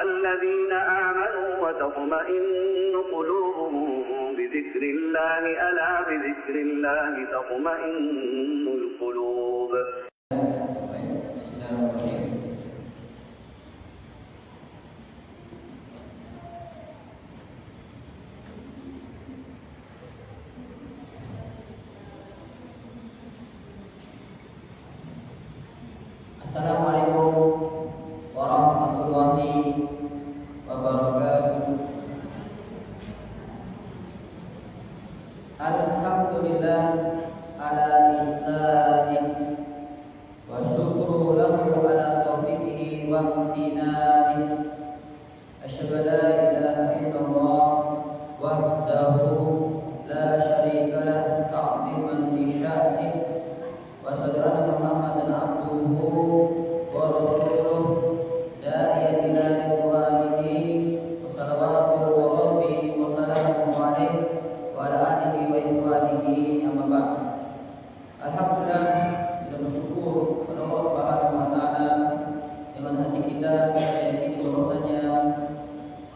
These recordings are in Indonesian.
الذين آمنوا وتطمئن قلوبهم بذكر الله ألا بذكر الله تطمئن القلوب. Assalamualaikum warahmatullahi wabarakatuh. Alhamdulillah ala ihsanih wa syukru lahu ala taufiqihi wa amtinanih. Asyhadu an la ilaha illallah wahdahu la syarika lahu ta'ziman li sya'nih wa asyhadu anna Muhammadan abduhu wa rasuluh da'iyan ila ridwanihi wa salawatu wa rabbi wa salamu alaihi wa ala alihi wa ikhwanihi amma ba'd. Alhamdulillah, kita bersyukur kepada Allah Subhanahu wa taala dengan hati kita yakini bahwasanya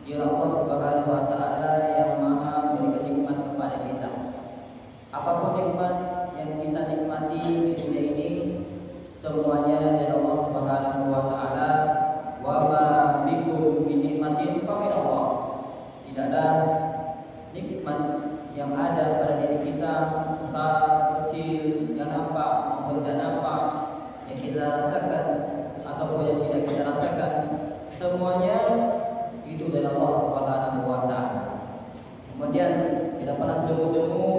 dia Allah Subhanahu wa taala yang Maha memberikan nikmat kepada kita. Apapun nikmat yang kita nikmati di dunia ini semuanya dari Allah Subhanahu wa taala. Wa ma bikum min nikmatin fa min Allah. Tidak ada nikmat yang ada pada diri kita, besar, kecil, yang nampak maupun tidak nampak, yang kita rasakan ataupun yang tidak kita rasakan, semuanya itu dari Allah Subhanahu wa taala. Kemudian tidak pernah jemu-jemu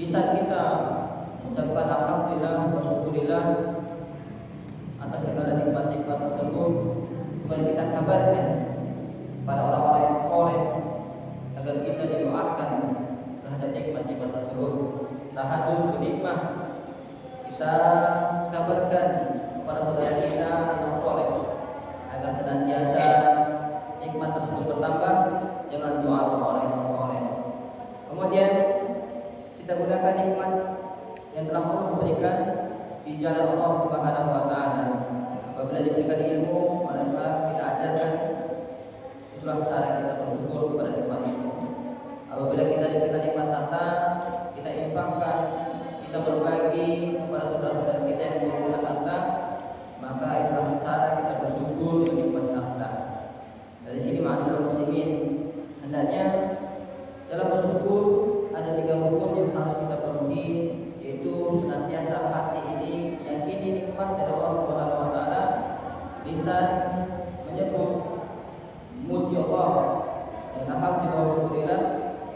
bisa kita mengucapkan alhamdulillah wa syukurillah atas segala nikmat-nikmat tersebut. Kemudian kita kabarkan pada orang-orang yang soleh agar kita didoakan terhadap nikmat-nikmat tersebut. Tahajud bernikmat, kita kabarkan kepada saudara kita yang soleh agar senantiasa nikmat tersebut bertambah dengan doa orang yang soleh. Kemudian kita gunakan nikmat yang telah Allah berikan di jalan Allah Subhanahu wa taala. Apabila diberikan ilmu, maka kita ajarkan, itulah cara kita bersyukur kepada nikmat itu. Apabila kita diberikan nikmat harta, kita infakkan, kita berbagi kepada saudara-saudara kita yang membutuhkan harta, maka itulah cara kita bersyukur dengan nikmat harta. Dari sini masyarakat muslimin, hendaknya dalam bersyukur ada 3 rukun yang harus kita penuhi, yaitu senantiasa hati ini yakini nikmat dari Allah Subhanahu wa taala, lisan menyebut memuji Allah dan alhamdulillah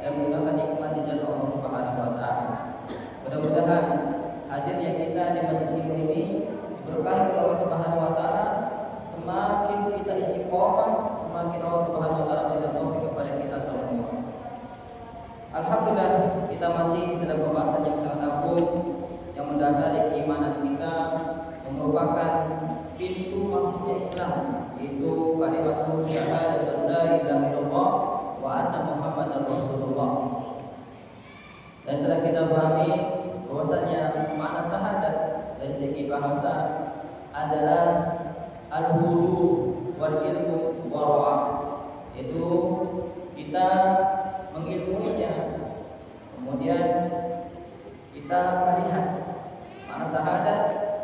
dan menggunakan nikmat di jalan Allah Subhanahu wa taala. Mudah-mudahan hadirnya kita di majelis ini diberkahi oleh Allah Subhanahu wa taala. Semakin kita istiqomah, semakin Allah Subhanahu wa taala memberikan taufik kepada kita semua. Alhamdulillah, kita masih dalam pembahasan yang sangat agung yang mendasari keimanan kita, yang merupakan pintu masuknya Islam, yaitu kalimat syahadat la ilaha illallah wa anna Muhammadar Rasulullah. Dan telah kita pahami bahwasanya makna syahadat dari segi bahasa adalah al-hulu wal ilmu wara'ah, yaitu kita mengilmuinya, kemudian kita melihat. Makna syahadat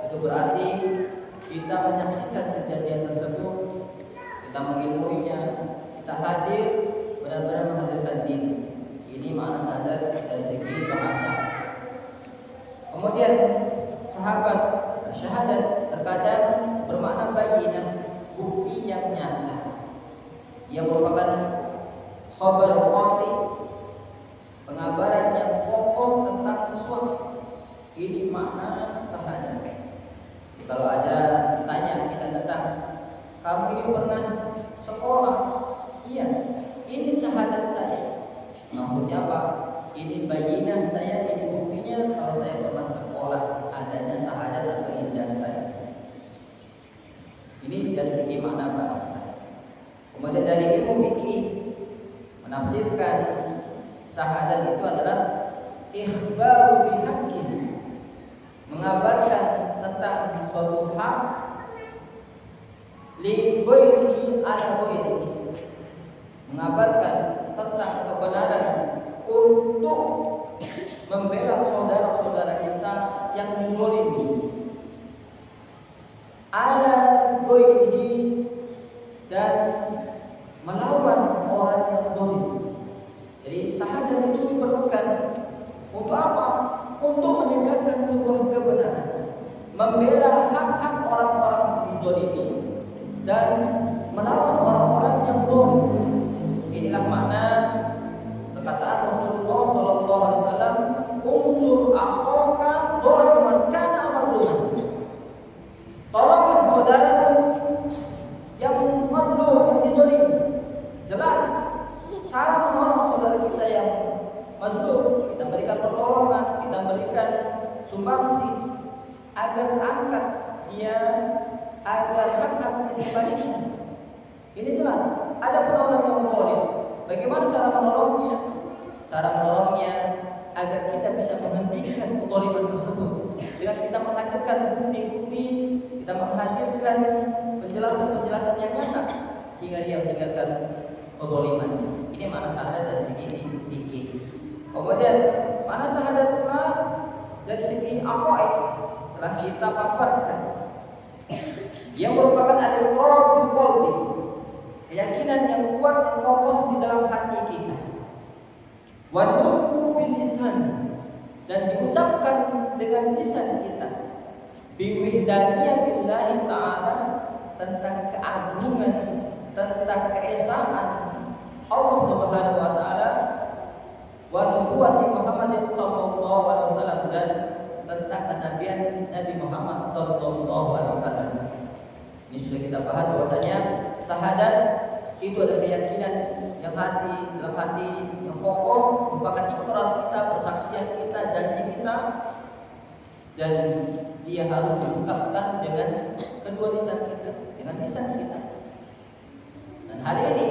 itu berarti kita menyaksikan kejadian tersebut, kita mengilmuinya, kita hadir, benar-benar menghadirkan diri. Ini makna syahadat dari segi bahasa. Kemudian syahadat terkadang bermakna bayyinah, bukti yang nyata, yang merupakan khabar qati, pengabaran yang kokoh tentang sesuatu. Ini makna syahadat. Jadi kalau ada ditanya kita tentang kamu ini pernah sekolah? Iya, ini syahadat saya. Maksudnya apa? Ini bayyinah saya, ini buktinya kalau saya pernah sekolah, adanya syahadat atau ijazah. Ini dari segi makna bahasa. Kemudian dari ilmu fikih menafsirkan syahadat itu adalah ikhbaru bihaqqin, mengabarkan tentang suatu hak li ghairihi ala ghairi, mengabarkan tentang kebenaran untuk membela saudara-saudara kita yang dizalimi, ala ghairi, dan melawan orang yang zalim. Jadi syahadat itu diperlukan untuk apa? Untuk menegakkan sebuah kebenaran, membela hak-hak orang-orang dizalimi dan melawan orang-orang yang zalim. Inilah makna perkataan Rasulullah sallallahu alaihi wasallam, "Unsur akhaka dzaliman kana mazluman." Tolonglah saudaramu yang mazlum, yang dizalimi. Jelas cara menolong saudara kita yang mazlum, kita berikan pertolongan, kita berikan sumbangsi agar terangkat dia, agar hak-haknya dikembalikan. Ini jelas. Ada orang yang zalim, bagaimana cara menolongnya? Cara menolongnya agar kita bisa menghentikan kezaliman tersebut. Bila kita menghadirkan bukti-bukti, kita menghadirkan penjelasan-penjelasan yang nyata sehingga dia meninggalkan kezalimannya. Ini makna syahadat dari segi fikih. Kemudian makna syahadat pula dari segi aqaid telah kita paparkan, yang merupakan al-iqrar bil qalbi, keyakinan yang kuat yang kokoh di dalam hati kita. Wa nutqu bil lisan, dan diucapkan dengan lisan kita. Bi wahdaniyatillahi ta'ala, tentang keagungan, tentang keesaan Allah Subhanahu wa taala, wa nubuwwati Muhammadin sallallahu alaihi wasallam, dan tentang kenabian Nabi Muhammad sallallahu alaihi wasallam. Ini sudah kita bahas bahwasanya syahadat itu adalah keyakinan yang dalam hati yang kokoh, merupakan ikrar kita, persaksian kita, janji kita, dan dia harus diungkapkan dengan kedua lisan kita, dengan lisan kita. Dan hal ini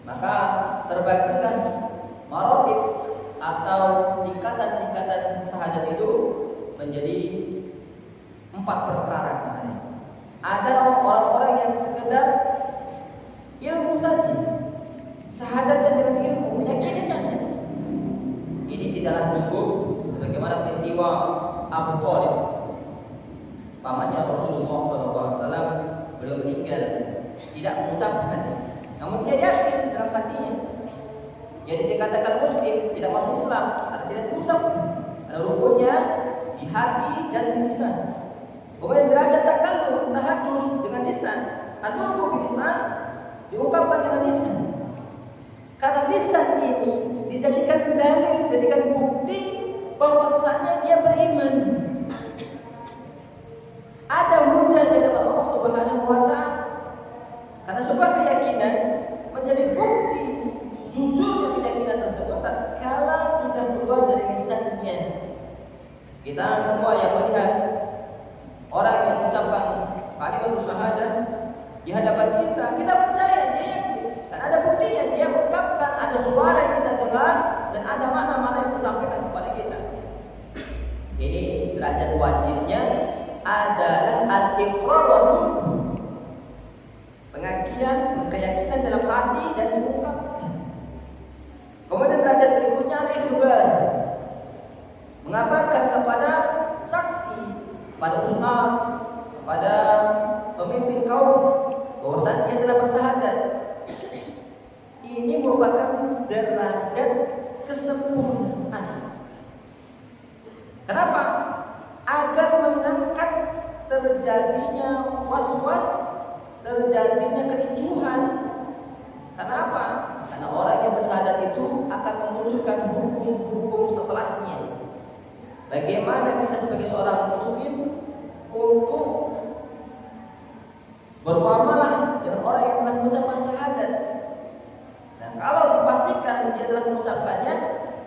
maka terbagikan maratib atau tingkatan-tingkatan syahadat itu menjadi 4 perkara. Ada orang-orang yang sekedar ilmu saja, syahadatnya dengan ilmu, meyakini saja. Ini tidaklah cukup, sebagaimana peristiwa Abu Thalib, pamannya Rasulullah SAW, beliau meninggal tidak mengucapkan, namun dia yakin dalam hatinya. Jadi dikatakan muslim, tidak masuk Islam karena tidak diucapkan. Ada rukunnya di hati dan di lisan. Kemudian derajat takallum, tahadus dengan lisan, an-nutqu bil lisan, diungkapkan dengan lisan. Karena lisan ini dijadikan dalil, dijadikan bukti bahwasanya dia beriman. Ada hujah di dalam Allah Subhanahu wa taala. Karena sebuah keyakinan menjadi bukti jujurnya keyakinan tersebut tatkala sudah keluar dari lisannya. Kita semua yang melihat orang yang mengucapkan kalimat syahadat di hadapan kita, kita percaya dia yakin. Dan ada buktinya, dia mengungkapkan, ada suara yang kita dengar, dan ada mana-mana yang disampaikan kepada kita. Ini derajat wajibnya adalah al-iqrar wa nutq, pengakian, keyakinan dalam hati dan diungkapkan. Kemudian derajat berikutnya al-ikhbar, mengabarkan kepada saksi, pada ustaz, kepada pemimpin kaum bahwasanya dia telah bersyahadat. Ini merupakan derajat kesempurnaan. Kenapa? Agar mengangkat terjadinya was-was, terjadinya kericuhan. Kenapa? Karena orang yang bersyahadat itu akan memunculkan hukum-hukum setelahnya. Bagaimana kita sebagai seorang muslim untuk bermuamalah dengan orang yang telah mengucapkan syahadat. Nah, kalau dipastikan dia telah mengucapkannya,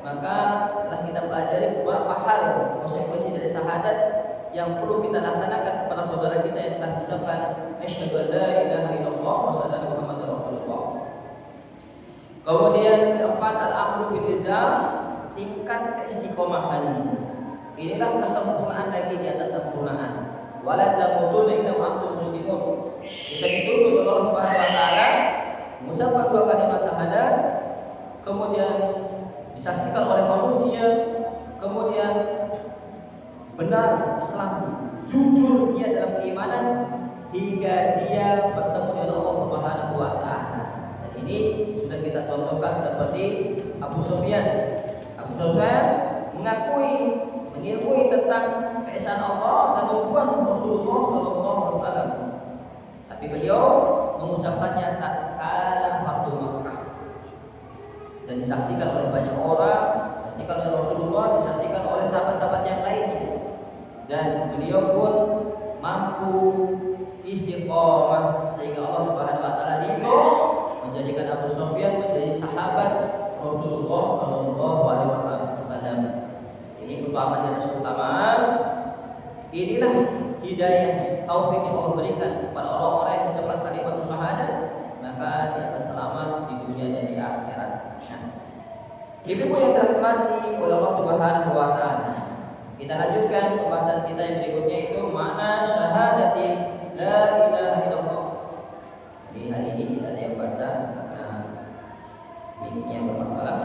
maka telah kita pelajari beberapa hal konsekuensi dari syahadat yang perlu kita laksanakan kepada saudara kita yang telah mengucapkan asyhadu an la ilaha illallah wa asyhadu anna muhammadar rasulullah. Kemudian keempat, al-amru bil ilzam, tingkat keistiqomahan. Inilah kesempurnaan lagi di atas kesempurnaan. Wala tamutunna illa wa antum muslimun. Kita dituntut oleh Allah Subhanahu wa taala mengucapkan dua kalimat syahadat, kemudian disaksikan oleh manusia, kemudian benar Islam, jujur dia dalam keimanan hingga dia bertemu dengan Allah Subhanahu wa taala. Dan ini sudah kita contohkan seperti Abu Sufyan. Abu Sufyan mengilmui tentang keesaan Allah dan nubuah Rasulullah SAW. Tapi beliau mengucapkannya tatkala Fatu Makkah. Dan disaksikan oleh banyak orang, disaksikan oleh Rasulullah, disaksikan oleh sahabat-sahabat yang lainnya. Dan beliau pun mampu istiqomah sehingga Allah Subhanahu wa taala ridho menjadikan Abu Sufyan menjadi sahabat Rasulullah sallallahu alaihi wasallam. Ini keutamaan dan keutamaan. Inilah hidayah taufik yang Allah berikan kepada orang-orang yang mengucapkan kalimat syahadat, maka dia akan selamat di dunia dan di akhirat. Nah, ibu yang dirahmati oleh Allah Subhanahu wa taala. Kita lanjutkan pembahasan kita yang berikutnya, itu makna syahadati la ilaha illallah. Jadi hari ini tidak ada yang baca karena mic-nya bermasalah.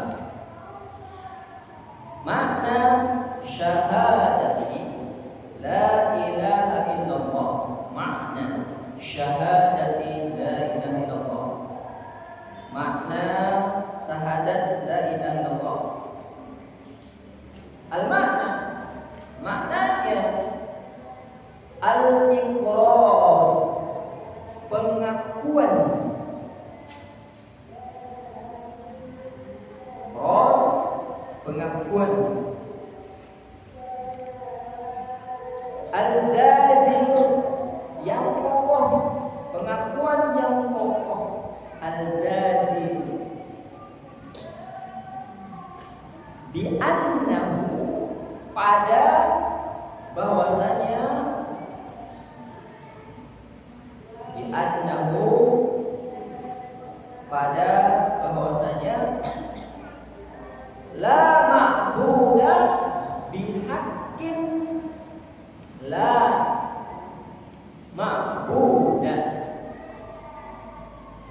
Makna syahadati la ilaha illallah. Makna syahadati la ilaha illallah. Makna syahadat la ilaha illallah. Al-makna, maknanya al-iqrar, pengakuan. Pengakuan. Al-zazim, yang kokoh, pengakuan yang kokoh. Al-zazim, di annahu, pada bahwasanya, di annahu, pada bahwasanya, la ma'buda bihaqqin, la ma'buda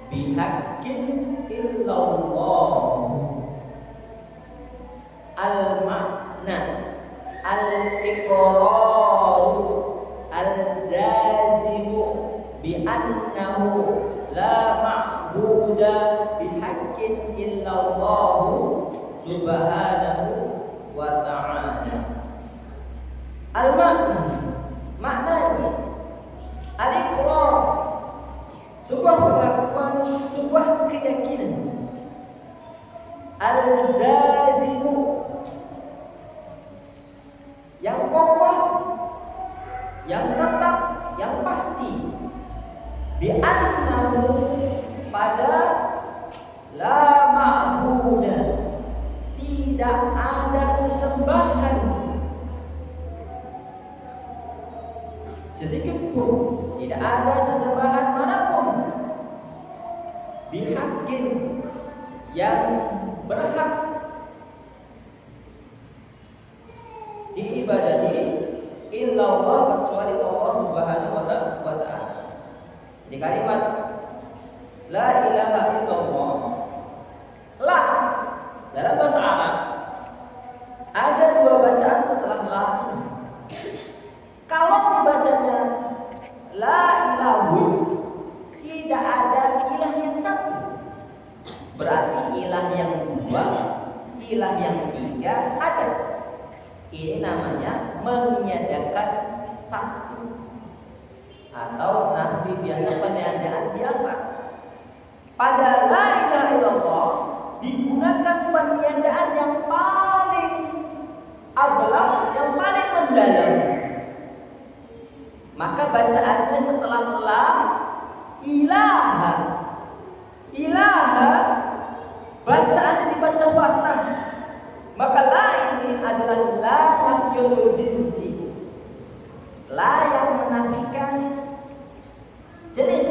bihaqqin illallah. Al-makna al-iqraru al-jazimu bi annahu la ma'buda bihaqqin illallah subhanahu wa ta'ala. Al-makna, maknanya al-iqrar, sebuah pengakuan, sebuah keyakinan. Al-zazimu, yang kokoh, yang tetap, yang pasti. Bi annahu, pada la ma'buda, tidak ada sesembahan sedikit pun, tidak ada sesembahan manapun bihaqqin, yang berhak diibadahi illallah, kecuali Allah Subhanahu wa ta'ala. Jadi kalimat la ilaha illallah, la dalam bahasa Arab ada dua bacaan setelah la. Kalau dibacanya la ilahu, tidak ada ilah yang satu, berarti ilah yang dua, ilah yang tiga ada. Ini namanya meniadakan satu, atau nafi biasa, peniadaan biasa. Pada la ilaha illallah digunakan peniadaan yang paling ablah, yang paling mendalam. Maka bacaannya setelah la ilaha, ilaha bacaannya dibaca fathah. Maka la ini adalah la nafyul jinsi, la yang menafikan jenis.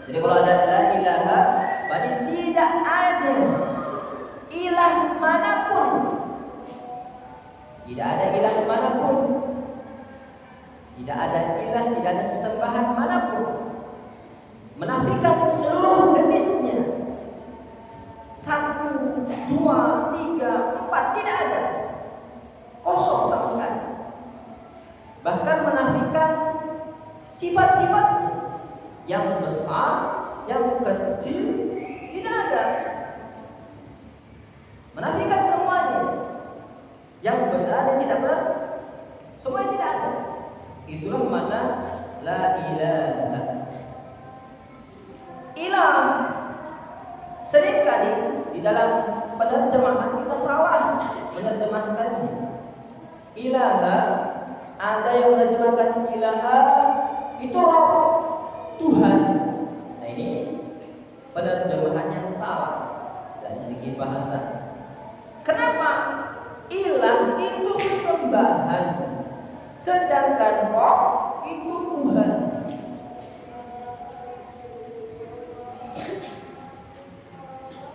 Jadi kalau ada la ilaha, berarti tidak ada ilah manapun, tidak ada ilah manapun, tidak ada ilah, tidak ada sesembahan manapun, menafikan seluruh jenisnya. 1, 2, 3, 4, tidak ada. Kosong sama sekali. Bahkan menafikan sifat-sifatnya, yang besar, yang kecil, tidak ada. Menafikan semuanya, yang benar dan tidak benar, semuanya tidak ada. Itulah makna la ilaha. Ilah seringkali di dalam penerjemahan kita salah menerjemahkannya. Ilaha, ada yang menerjemahkan ilaha itu Rabb, Tuhan. Nah, ini penerjemahan yang salah dari segi bahasa. Kenapa? Ilah itu sesembahan, sedangkan Rabb itu Tuhan.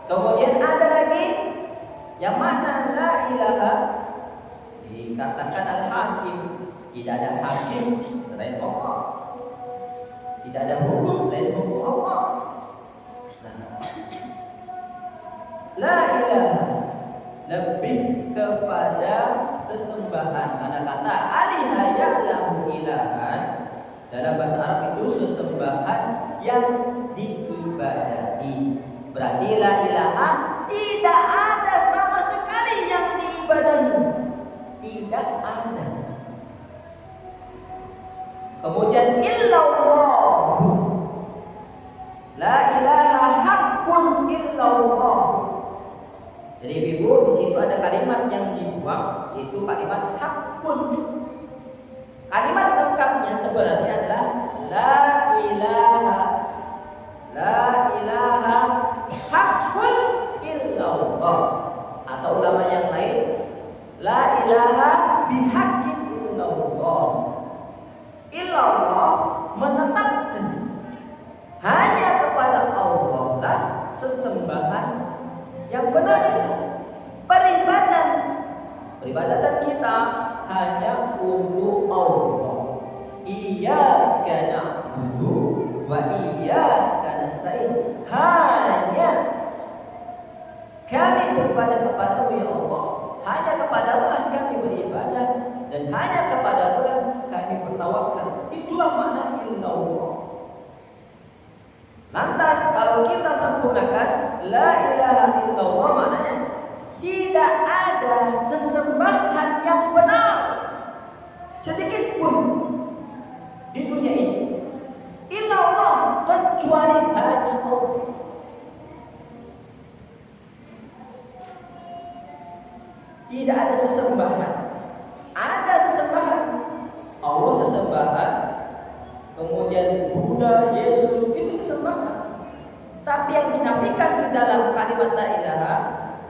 Kemudian ada lagi yang mana la ilaha, dikatakan al-hakim, tidak ada hakim selain Allah, tidak ada hukum selain hukum Allah. Nah, la ilaha lebih kepada sesembahan. Ada kata aliha ya'lamu ilahan, dalam bahasa Arab itu sesembahan yang diibadahi. Berarti la ilaha tidak ada sama sekali yang diibadahi. Tidak ada. Kemudian illallah, la ilaha haqqun illallah. Jadi ibu, di situ ada kalimat yang dibuang, yaitu kalimat haqqun. Kalimat lengkapnya sebenarnya adalah la ilaha, la ilaha haqqun illallah. Atau ulama yang lain, la ilaha bihaqqin illallah. Illallah menetapkan hanya kepada Allah lah sesembahan yang benar itu. Peribadatan kita hanya untuk Allah. Iyyaka na'budu wa iyyaka nasta'in. Hanya kami beribadah kepadamu ya Allah. Hanya kepadamu lah kami beribadah, dan hanya kepadamu lah kami bertawakal. Itulah makna illallah. Lantas kalau kita sempurnakan la ilaha illallah, maknanya tidak ada sesembahan yang benar sedikit pun di dunia ini illallah, kecuali hanya Allah. Tidak ada sesembahan. Ada sesembahan, Allah sesembahan, kemudian Buddha, Yesus itu sesembahan. Tapi yang dinafikan di dalam kalimat la ilaha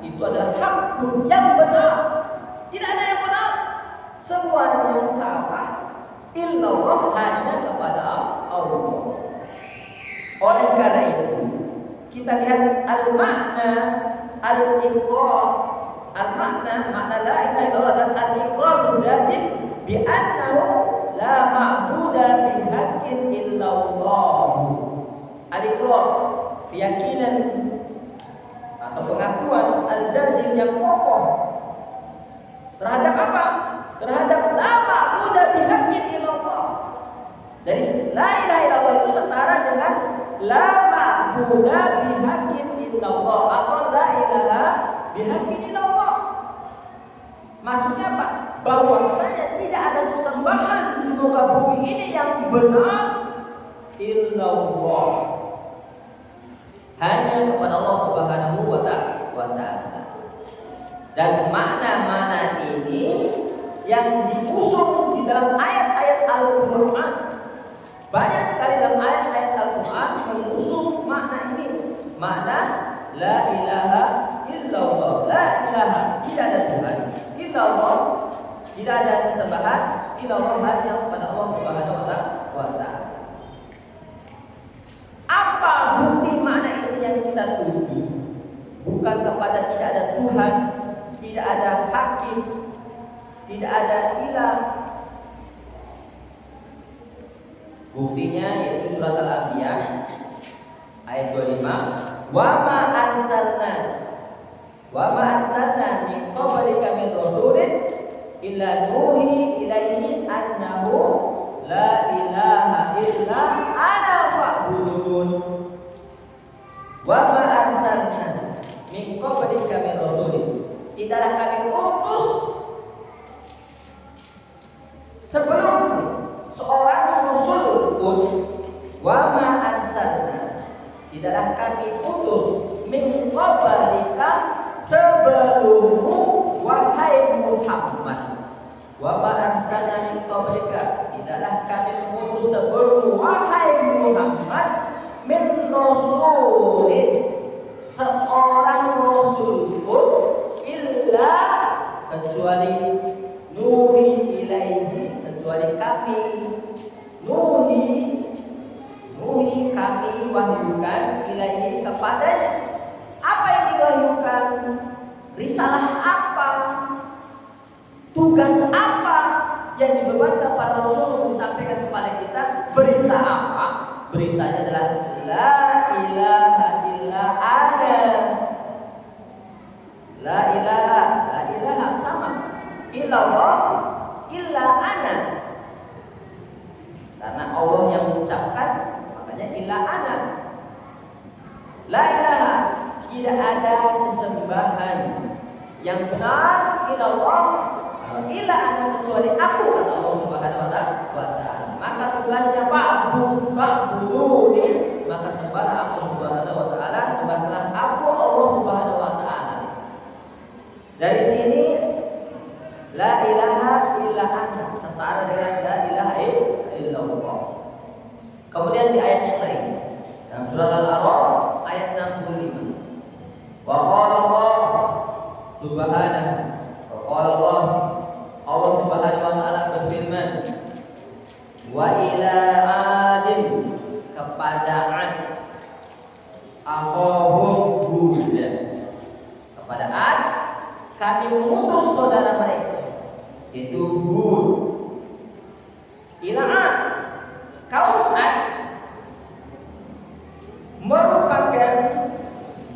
itu adalah hakun, yang benar. Tidak ada yang benar, semuanya salah. Illallah hanya kepada Allah. Oleh karena itu kita lihat al-makna al-iqrar. Al-makna, makna la ilaha illallah dan al-iqrar berjazim bi annahu la ma'buda bihaqqin illallah. Al-iqrar, keyakinan atau pengakuan al-jazim yang kokoh terhadap apa? Terhadap la ma'buda bihaqqin illallah. Dari la ilaha illallah itu setara dengan la ma'buda bihaqqin illallah atau la ilaha bihaqqin illallah. Maksudnya apa? Bahwasanya tidak ada sesembahan di muka bumi ini yang benar illallah, hanya kepada Allah Subhanahu wa ta'ala. Dan makna-makna ini yang diusung di dalam ayat-ayat Al-Quran. Banyak sekali dalam ayat-ayat Al-Quran mengusung makna ini. Makna la ilaha illallah. La ilaha, tidak ada Tuhan. Illallah, tidak ada sesembahan. Illallah, hanya kepada Allah Subhanahu wa ta'ala. Apa bukti makna ini yang kita tuju? Bukan kepada tidak ada Tuhan, tidak ada hakim, tidak ada ilah. Buktinya yaitu surat Al-Anbiya ayat 25. Wa ma arsalna Wa ma arsalna min qablika min rasulin illa nuhi ilaihi annahu la ilaha illa ana fa'budun. Wa ma arsalna min qablika min rasulin, tidaklah kami utus sebelum seorang rasul pun. Wa ma arsalna, tidaklah kami utus min qablika, sebelummu wahai Muhammad. Wa ma arsalna min qablika, tidaklah kami utus sebelummu wahai Muhammad min rasulin, seorang rasul pun, illa kecuali nuhi ilaihi, kecuali kami nuhi kami wahyukan ilaihi kepadanya. Apa yang diwahyukan? Risalah apa? Tugas apa yang dibebankan para rasul untuk disampaikan kepada kita? Berita apa? Beritanya adalah la ilaha illa ana. La ilaha sama. Illallah illa ana. Karena Allah yang mengucapkan, makanya illa ana. La ilaha, tidak ada sesembahan yang benar illallah illa ana, kecuali aku, kata Allah Subhanahu wa ta'ala. Maka tugasnya fa'buduni, maka sembahlah aku Subhanahu wa ta'ala, sembahlah aku Allah Subhanahu wa ta'ala. Dari sini la ilaha illa ana setara dengan la ilaha illallah. Kemudian di ayat yang lain dalam surat Al-A'raf ayat 65, wa qala Allah subhanahu wa qala Allah Subhanahu wa ta'ala berfirman, wa ila adin, kepada Ad, akhahum Hud, kepada Ad kami mengutus saudara mereka itu Hud. Ila Ad, kaum Ad merupakan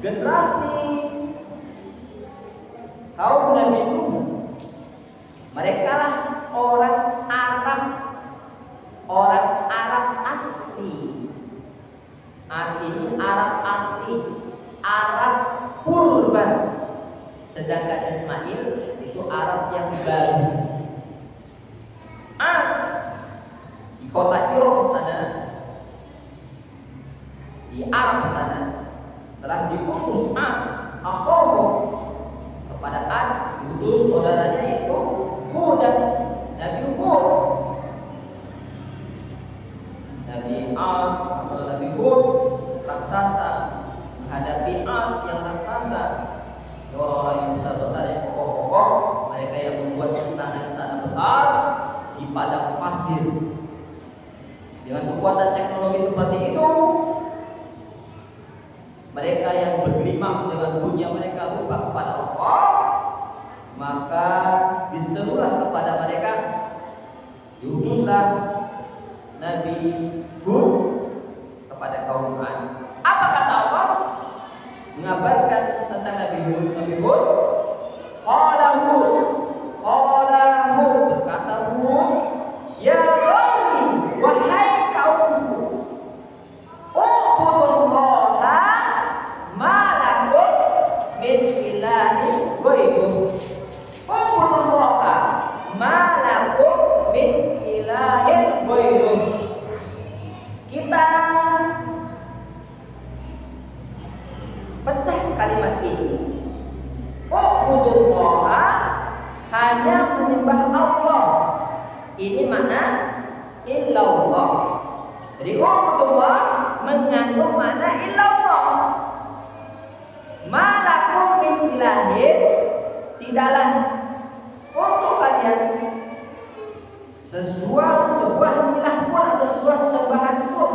generasi kaum Nabi Nuh. Mereka lah orang Arab asli. Artinya Arab asli, Arab purba. Sedangkan Ismail itu Arab yang baru. Di kota Irak sana, di Arab sana, telah diutus Akhom kepada Ad, diutus saudaranya yaitu Hud, Nabi Hud. Nabi Ad atau Nabi Hud raksasa menghadapi Ad yang raksasa, orang-orang yang besar-besar, yang kokoh-kokoh, mereka yang membuat istana-istana besar di padang pasir. Dengan kekuatan teknologi seperti itu, mereka yang bergelimang dengan punya mereka lupa kepada Allah, maka diserulah kepada mereka, diutuslah Nabi Hud kepada kaum Ad. Apa kata Allah? Mengabarkan tentang Nabi Hud. Qala Hud, berkata Hud, ya qaumi, wahai kaumku, ubudullaha ma lakum min ilahin ghairuh. Ubudullaha ma lakum min ilahin ghairuh. Kita pecah kalimat ini. Ubudullaha, hanya menyembah Allah. Ini makna illallah. Jadi ubudullah mengandung makna illallah. Malakum min ilahin, tidaklah untuk kalian sebuah ilah pun atau sebuah sembahan pun.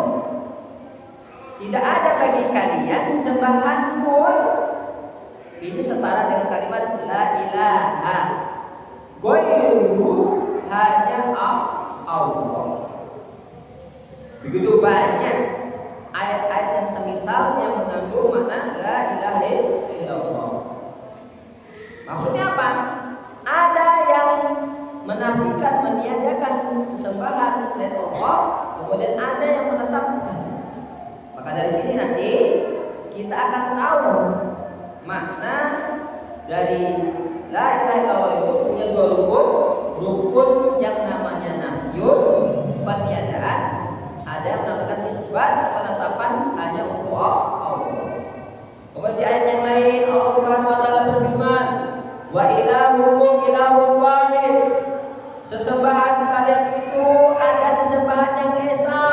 Tidak ada bagi kalian sesembahan pun. Ini setara dengan kalimat la ilaha ghairuhu, hanya Allah. Begitu banyak ayat-ayat yang semisalnya mengandung makna la ilaha illallah. sesembahan selain Allah, kemudian ada yang menetapkan. Maka dari sini nanti kita akan tahu makna dari la ilaha illallah itu punya dua rukun. Rukun yang namanya nafyun, peniadaan, ada yang menamakan isbat, penetapan hanya untuk Allah. Kemudian di ayat yang lain Allah Subhanahu wa taala berfirman, wa ilahukum ilahun wahid. Sesembahan kalian itu ada sesembahan yang esa.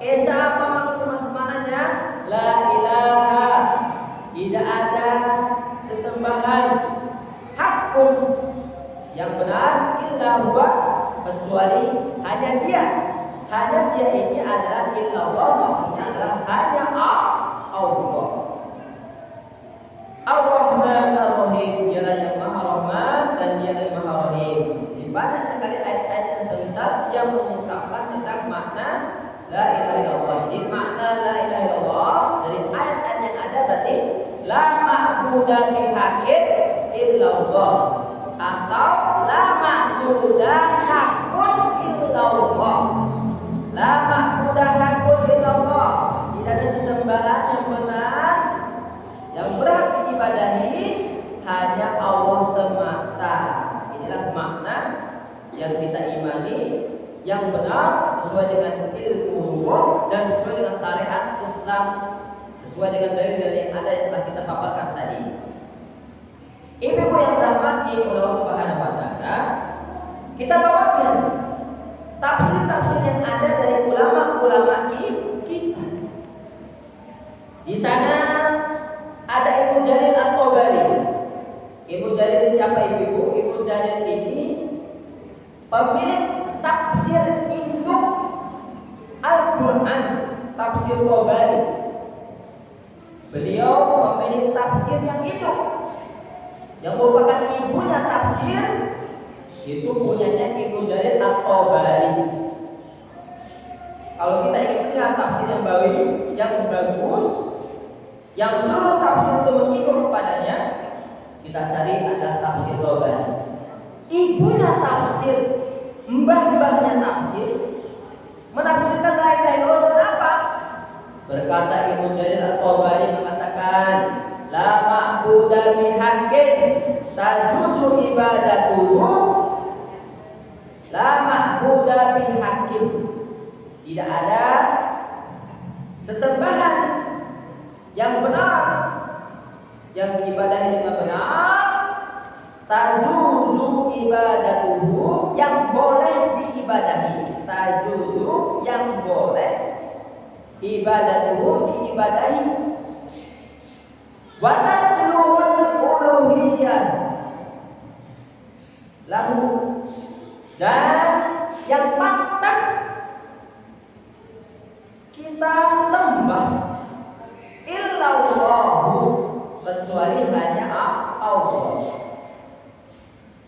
Esa apa maknanya? La ilaha, tidak ada sesembahan hakun yang benar illa huwa, kecuali hanya dia. Hanya dia ini adalah illallah, maksudnya adalah hanya Allah. Ar-Rahman Ar-Rahim, dialah yang Maha Rahman dan dia yang Maha Rahim. Di banyak sekali ayat-ayat yang semisal yang mengungkapkan tentang makna la ilaha illallah. Jadi makna la ilaha illallah dari ayat-ayat yang ada berarti la ma'budu bihaqqin illallah, atau la ma'budu haqqun illallah. La ma'budu haqqun illallah, tidak ada sesembahan yang benar yang berhak diibadahi hanya Allah semata. Inilah makna yang kita imani yang benar sesuai dengan ilmu hukum dan sesuai dengan syariat Islam, sesuai dengan dalil yang ada yang telah kita paparkan tadi. Ibu-ibu yang dirahmati oleh Allah Subhanahu wa taala, kita bawakan tafsir-tafsir yang ada dari ulama-ulama kita. Di sana ada Ibnu Jarir At-Tabari. Ibnu Jarir siapa ibu? Ibnu Jarir ini pemilik tafsir induk Al-Quran, tafsir Tabari. Beliau memilih tafsir yang induk, yang merupakan ibunya tafsir, itu punyanya Ibnu Jarir At-Tabari. Kalau kita ingin melihat tafsir yang baru, yang bagus, yang seluruh tafsir itu mengikut kepadanya, kita cari adalah tafsir Tabari. Ibunya tafsir, mbah-mbahnya tafsir, menafsirkan la ilaha illallah apa? Berkata Ibnu Jarir At-Tabari mengatakan, la ma'budu bihaqqin tajuzu ibadatuhu, la ma'budu bihaqqin, tidak ada sesembahan yang benar yang diibadahi dengan benar, tajuzu ibadatuhu, yang boleh diibadahi, tajuzu yang boleh, ibadatuhu diibadahi, wa tasluhul uluhiyah lahu, dan yang pantas kita sembah illallahu, kecuali hanya Allah.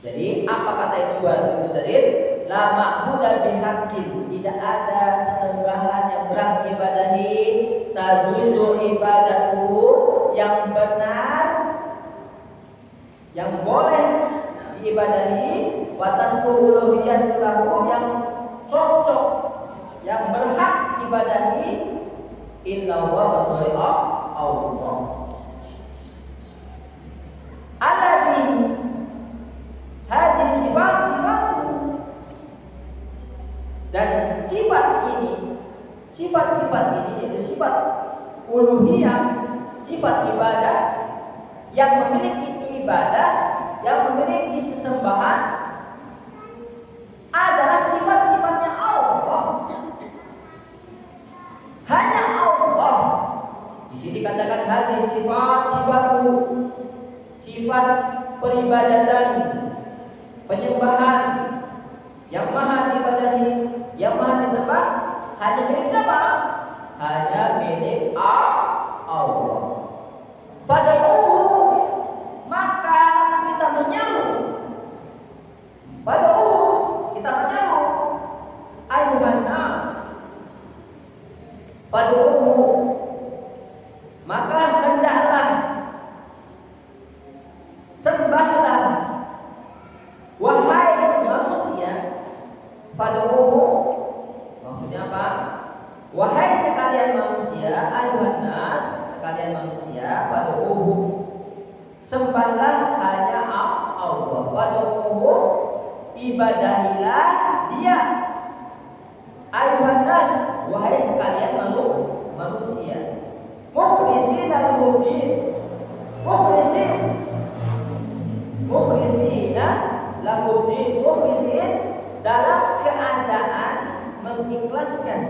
Jadi apa kata itu Ibnu Jarir? La ma'budu bihaqqin, tidak ada sesembahan yang berhak diibadahi, tajuzu ibadatuhu, yang benar, yang boleh diibadahi, wa tasluhul lahu, yang cocok, yang berhak diibadahi, illallah, kecuali Allah. Alladzi hadis sifat-sifatku, dan sifat ini, sifat-sifat ini yaitu sifat uluhiyah, sifat ibadah, yang memiliki ibadah, yang memiliki sesembahan adalah sifat-sifatnya Allah. Hanya Allah. Di sini dikatakan hadis sifat-sifatku, sifat peribadatan, penyembahan yang maha diibadahi, yang maha disembah, hanya milik siapa? Hanya milik Allah. Fad'uhu, maka kita menyeru. Fad'uhu, kita menyeru. Ayuhan nas, fad'uhu, maka hendaklah sembahlah, wahai manusia. nas, sekalian manusia, fad'uhu, sembahlah hanya Allah. Fad'uhu, ibadahilah dia. Ayuhan nas, wahai sekalian manusia. Mukhlisina lahuddin, mukhlisina lahuddin, mukhlisin dalam keadaan mengikhlaskan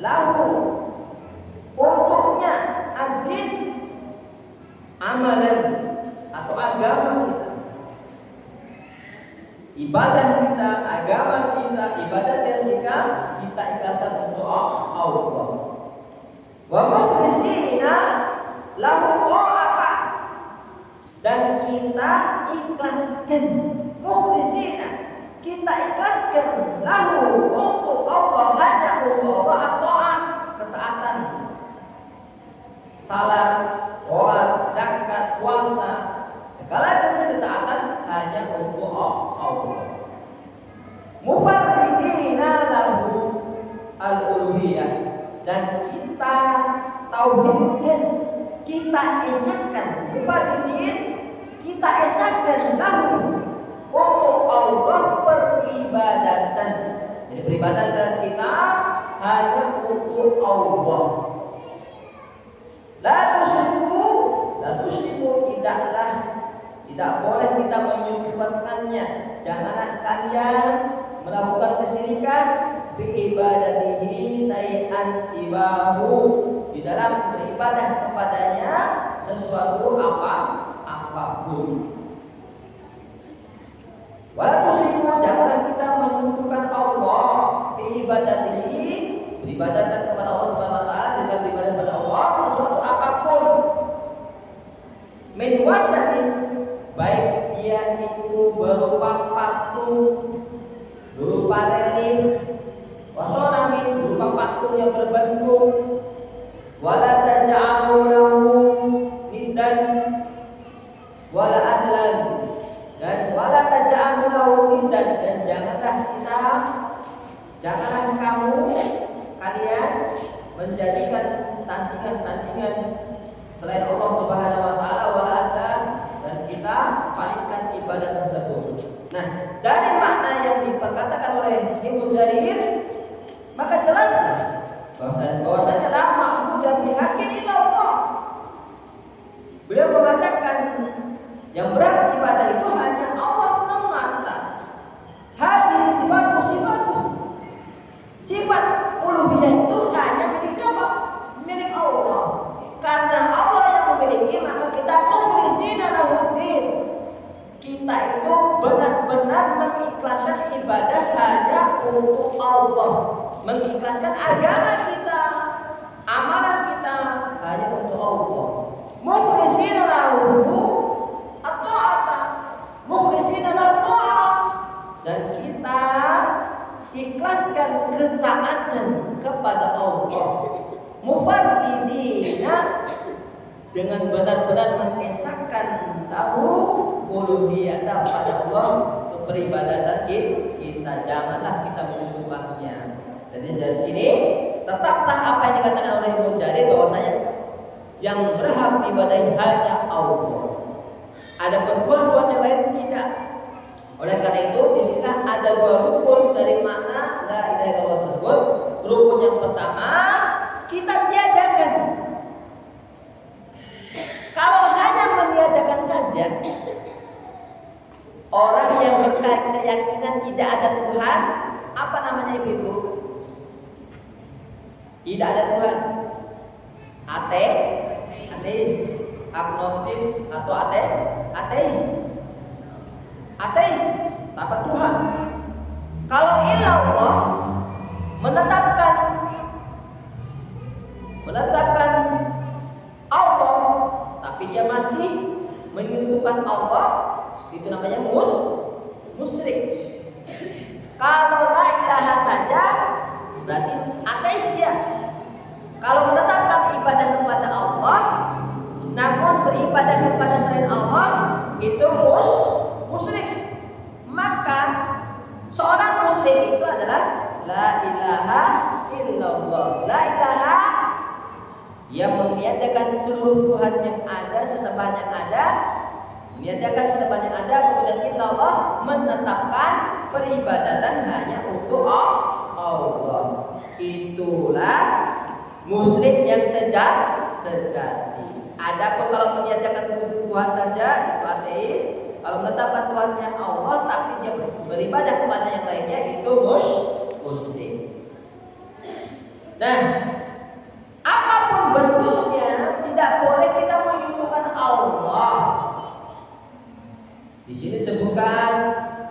lahu untuknya ad-din, amalan atau agama kita, ibadah kita, agama kita, ibadah yang kita ikhlaskan untuk Allah. Wa mukhlisina lahu ta'ata, dan kita ikhlaskan, mukhlisina kita ikhlaskan lahu untuk Allah, hanya untuk Allah, at-ta'at ketaatan, salat, sholat, zakat, puasa, segala jenis ketaatan hanya untuk Allah. Mufarridina lahu al-uluhiyah, dan kita tauhidkan, kita esakan, mufarridin kita esakan lahu untuk Allah peribadatan. Jadi peribadatan kita hanya untuk Allah. La tusyriku, tidak boleh kita menyekutukannya. Janganlah kalian melakukan kesyirikan fi ibadatihi syai'an siwahu, di dalam beribadah kepadanya sesuatu apapun. Wala tusyriku, janganlah kita menyekutukan Allah fi ibadatihi, beribadah kepada Allah Subhanahu wa taala, dengan beribadah kepada Allah sesuatu apapun. Min wasanin, baik dia itu berupa patung, berupa relief, wasonamin, berupa patung yang berbentuk, wala taj'alu lahu niddan wala adlan, dan wala taj'alu lahu niddan, dan janganlah kalian menjadikan tandingan selain Allah Subhanahu wa taala, wala adlan, dan kita palingkan ibadah tersebut. Nah, dari makna yang diperkatakan oleh Ibnu Jarir, maka jelaslah bahwasanya la ma'budu bihaqqin illa Allah. Beliau mengatakan yang berhak ibadah itu hanya Allah semata. Hadis sifat uluhiyah itu hanya milik siapa? Milik Allah. Karena Allah yang memiliki, maka kita mukhlisina lahuddin, kita itu benar-benar mengikhlaskan ibadah hanya untuk Allah, mengikhlaskan agama kita, amalan kita hanya untuk Allah. Mukhlisina lahu at-ta'ata, mukhlisina lahu ta'ah, dan kita ikhlaskan ketaatan kepada Allah. Mufarridina, dengan benar-benar mengesahkan tahu uluhiyah pada Allah, peribadatan kita, janganlah kita menyekutukannya. Jadi dari sini tetaplah apa yang dikatakan oleh Ibnu Jarir, bahwasanya yang berhak ibadahi hanya Allah. Ada rukun yang lain tidak. Oleh karena itu di sini ada dua rukun dari makna la ilaha illallah tersebut. Rukun yang pertama kita tiadakan. Kalau hanya meniadakan saja, orang yang berkeyakinan tidak ada Tuhan, apa namanya ibu? Tidak ada Tuhan. Ateis, agnostis atau ateis. Ateis, tanpa Tuhan. Kalau illallah menetapkan Allah, tapi dia masih menyekutukan Allah, itu namanya musyrik. Kalau la ilaha saja berarti ateis dia. Kalau menetapkan ibadah kepada Allah namun beribadah kepada selain Allah, itu musyrik. Maka seorang muslim itu adalah la ilaha illallah. La ilaha Dia meniadakan seluruh Tuhan yang ada, sesembahan yang ada, meniadakan sesembahan yang ada, kemudian kita Allah menetapkan peribadatan hanya untuk Allah. Itulah muslim yang sejati. Adapun kalau meniadakan Tuhan saja itu ateis. Kalau menetapkan Tuhannya Allah tapi dia beribadah kepada yang lainnya itu muslim. Nah, apapun bentuknya tidak boleh kita menyekutukan Allah. Di sini disebutkan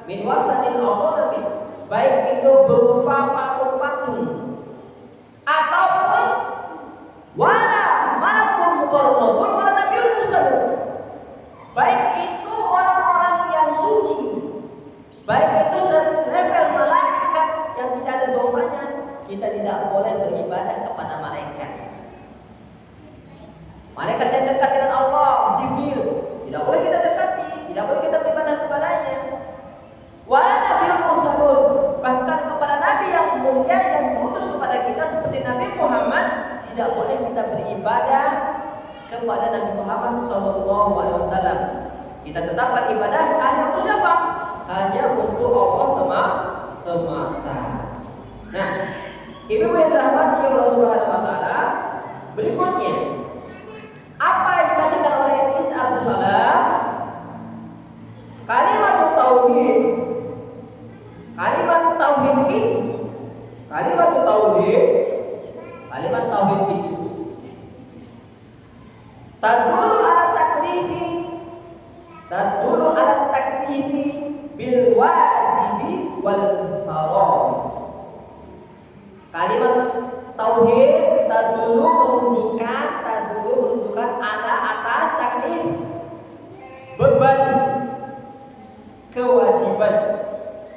min wasanil awsanabi, baik itu berupa patung-patung ataupun wala malakul muqarrabun wala nabiyyun mursal. Baik itu orang-orang yang suci, baik itu selevel malaikat yang tidak ada dosanya, kita tidak boleh beribadah kepada malaikat. Malaikat yang dekat dengan Allah, Jibril, tidak boleh kita dekati, tidak boleh kita beribadah kepadanya. Wala nabiyyun mursalun, bahkan kepada nabi yang mulia yang diutus kepada kita seperti Nabi Muhammad, tidak boleh kita beribadah kepada Nabi Muhammad SAW. Kita tetapkan ibadah hanya untuk siapa? Hanya untuk Allah semata. Nah, ibu yang dirahmati Allah Subhanahu wa taala, berikutnya apa yang dikatakan oleh Isa Abdus Salam? Kalimat tauhid. Kalimat tauhid itu tadulu ala taklifi bil wajibi wal haram. Kalimat tauhid tadulu menunjukkan ala atas taklif, beban, kewajiban.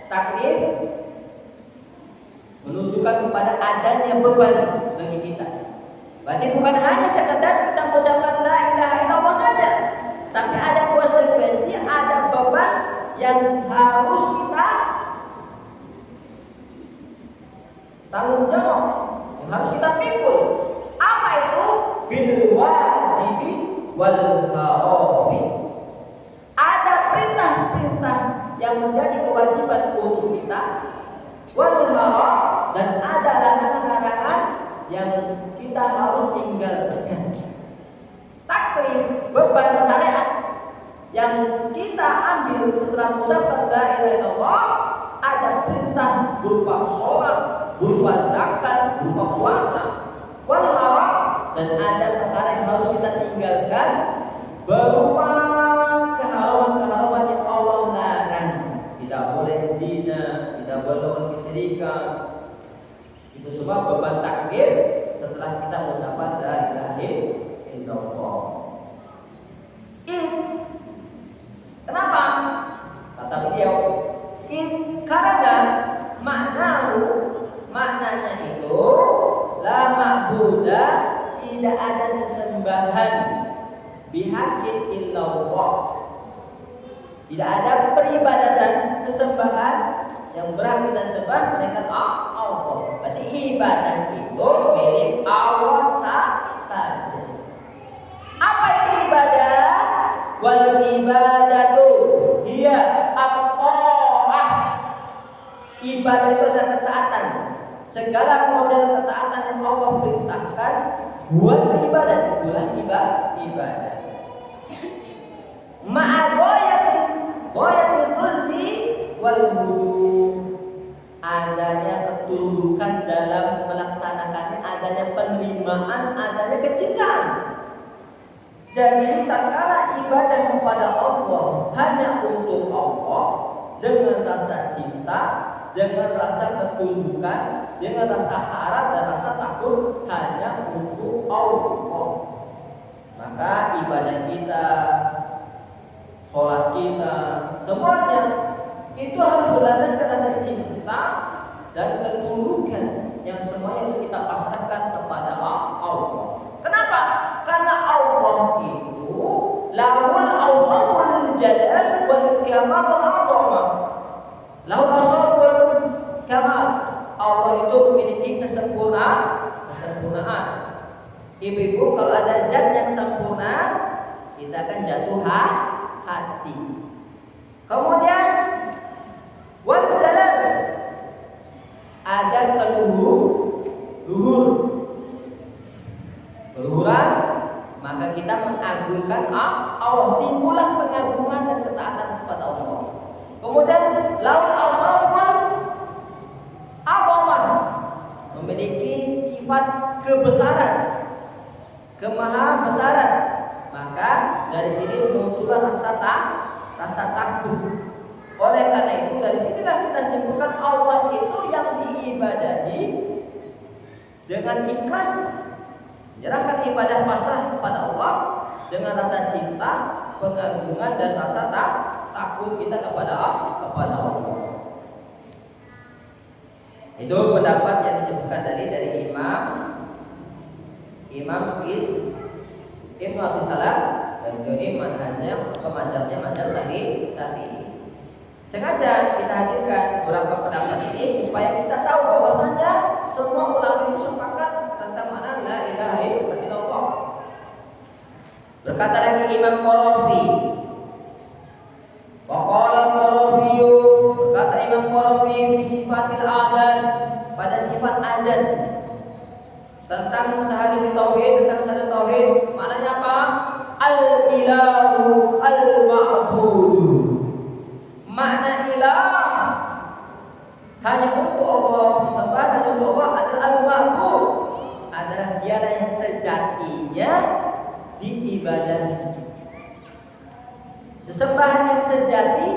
Taklif menunjukkan kepada adanya beban bagi kita. Berarti bukan hanya sekedar kita mengucapkan la ilaha illallah saja, tapi ada konsekuensi, ada beban yang harus kita tanggung jawab, yang harus kita pikul. Apa itu? Bil wajibi wal harami. Ada perintah-perintah yang menjadi kewajiban untuk kita, wal haram, dan ada larangan-larangan yang kita harus tinggalkan. Taklif, beban syariat yang kita ambil setelah mengucapkan la ilaha illallah, ada perintah berupa sholat, berupa zakat, berupa puasa, wal haram, dan ada perkara yang harus kita tinggalkan berupa keharaman-keharaman yang Allah larang. Tidak boleh zina, tidak boleh kesyirikan. Itu semua beban takdir setelah kita mengucapkan la ilaha illallah. Kenapa? Kata beliau, karena maknanya itu la ma'buda, tidak ada sesembahan bihaqqin illallah. Tidak ada peribadatan sesembahan yang berhak kita sembah melainkan Allah. Berarti ibadah itu milik Allah saja. Apa itu ibadah? Wal ibadatu hiya at-ta'ah. Ibadah itu adalah ketaatan. Segala model ketaatan yang Allah perintahkan, buat ibadah itulah ibadah. Ma'agoyatin dhulli wal hudu. Adanya ketundukan dalam melaksanakannya, adanya penerimaan, adanya kecintaan. Jadi tatkala ibadah kepada Allah hanya untuk Allah, dengan rasa cinta, dengan rasa ketundukan, dengan rasa harap dan rasa takut hanya untuk Allah, maka ibadah kita, sholat kita, semuanya itu harus berlandaskan rasa cinta dan ketundukan yang semuanya itu kita pasrahkan kepada Allah. Kenapa? Karena Allah itu lahul awsaful jalal wal kamalul azamah. Lahul awsaful kamal. Allah itu memiliki kesempurnaan. Ibu-ibu, kalau ada zat yang sempurna, kita akan jatuh hati. Kemudian wal jalan, ada keluhuran, maka kita mengagungkan Allah, timbullah pengagungan dan ketaatan kepada Allah. Kemudian laul awsaful azamah, memiliki sifat kebesaran, kemahabesaran, maka dari sini muncullah rasa takut. Oleh karena itu dari sinilah kita simpulkan Allah itu yang diibadahi dengan ikhlas, menyerahkan ibadah pasrah kepada Allah dengan rasa cinta, pengagungan dan rasa takut kita kepada Allah. Itu pendapat yang disebutkan dari Imam Ibnu Abi Salam, dan ini manhajnya mazhabnya Syafi'i. Sengaja kita hadirkan beberapa pendapat ini supaya kita tahu bahwasanya semua ulama itu sepakat tentang makna la ilaha illallah. Berkata lagi Imam Qarafi, waqala Qarafi, berkata Imam Qarafi fi sifatil adzan, pada sifat adzan, tentang syahadat tauhid, maknanya apa? Al-ilahu al-ma'budu. Makna ilah hanya untuk Allah, sesembah hanya untuk Allah adalah al-ma'bud, adalah dialah yang sejatinya diibadahi. Sesembahan yang sejati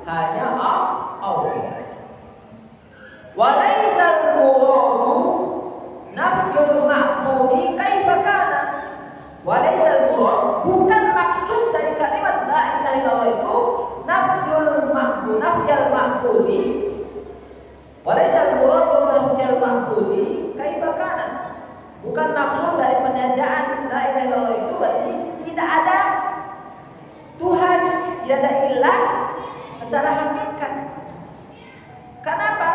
hanya Allah. Walaisal muradu nafyul ma'budi kaifa kana. Walaisal murad, bukan maksud dari kalimat la ilaha illallah itu nafyal ma'budi. Walaisal murad nafyal ma'budi kaifa kana. Bukan maksud dari peniadaan la ilaha illallah itu berarti tidak ada Tuhan, tidak ada ilah secara hakikat. Kenapa?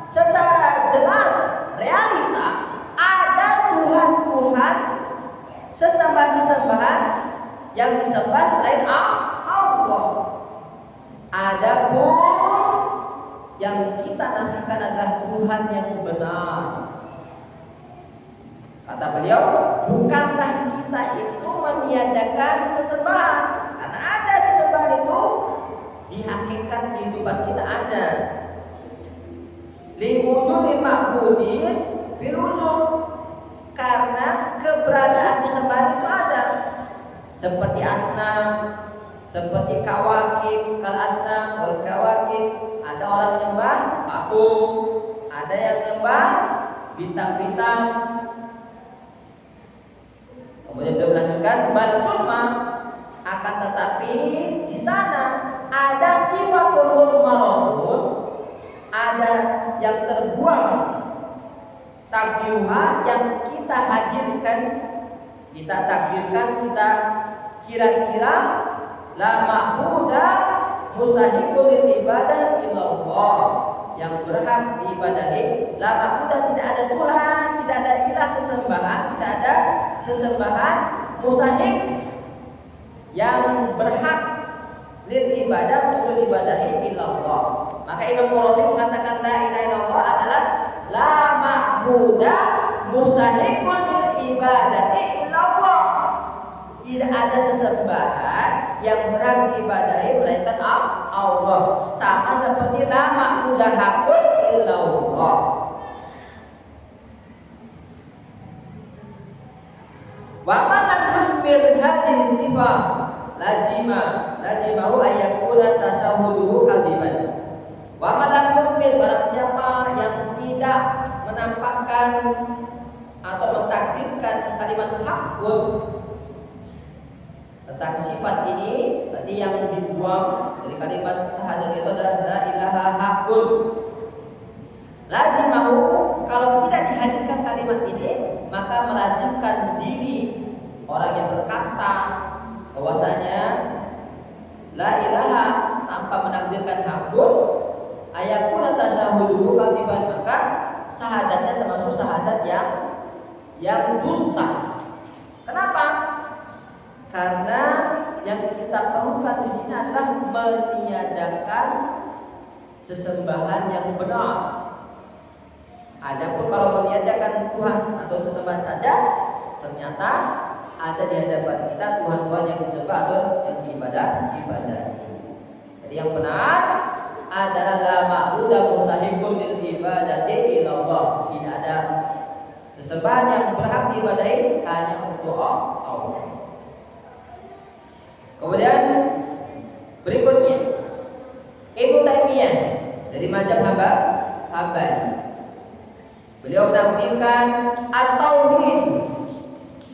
Secara jelas realita ada Tuhan, sesembahan yang disembah selain Allah. Adapun yang kita nafikan adalah Tuhan yang benar. Kata beliau, bukanlah kita itu meniadakan sesembahan, karena ada sesembahan itu di hakikat kehidupan kita ada. Li wujudil ma'budin fil wujud, karena keberadaan sesembahan itu ada. Seperti asnam, seperti kawakib, kal asnam wal kawakib. Ada orang nyembah patung, ada yang nyembah bintang-bintang. Kemudian dia melanjutkan bal summa, akan tetapi di sana ada sifatul maradun, ada yang terbuang takdiruha, yang kita hadirkan, kita takdirkan, kita kira-kira la ma'buda mustahiqul ibadah illallah, yang berhak diibadahi, la ma'buda, tidak ada Tuhan, tidak ada ilah sesembahan, tidak ada sesembahan mustahiq yang berhak lil ibadah untuk ibadahi illallah. Maka Imam Qarafi mengatakan la ilaha illallah adalah la ma'buda mustahiqul lil ibadahi illallah. Tidak ada sesembahan yang berhak diibadahi melainkan Allah. Sama seperti la ma'buda haqqun illallah. Wa man lam yukmil hadhihi sifah lazimahu ayyakuna tasawwuruhu kadiban. Wa man lam yukmil, barang siapa yang tidak menampakkan atau mentakdirkan kalimat haqqun tentang sifat ini, berarti yang dibuang dari kalimat syahadat itu adalah la ilaha haqqun. Lazimahu, kalau tidak dihadirkan kalimat ini, maka melazimkan diri orang yang berkata bahwasanya la ilaha tanpa menakdirkan haqqun ayakuna tasyahuduhu kadiban, maka syahadatnya termasuk syahadat yang dusta. Kenapa? Karena yang kita perlukan di sini adalah meniadakan sesembahan yang benar. Adapun kalau meniadakan Tuhan atau sesembahan saja, ternyata ada di hadapan kita Tuhan-Tuhan yang disembah atau yang diibadahi. Jadi yang benar adalah la ma'budu mustahiqun lil ibadati illallah. Tidak ada sesembahan yang berhak diibadahi hanya untuk Allah. Kemudian berikutnya Ibnu Taimiyah dari mazhab Hambali. Beliau menafsirkan at-tauhid.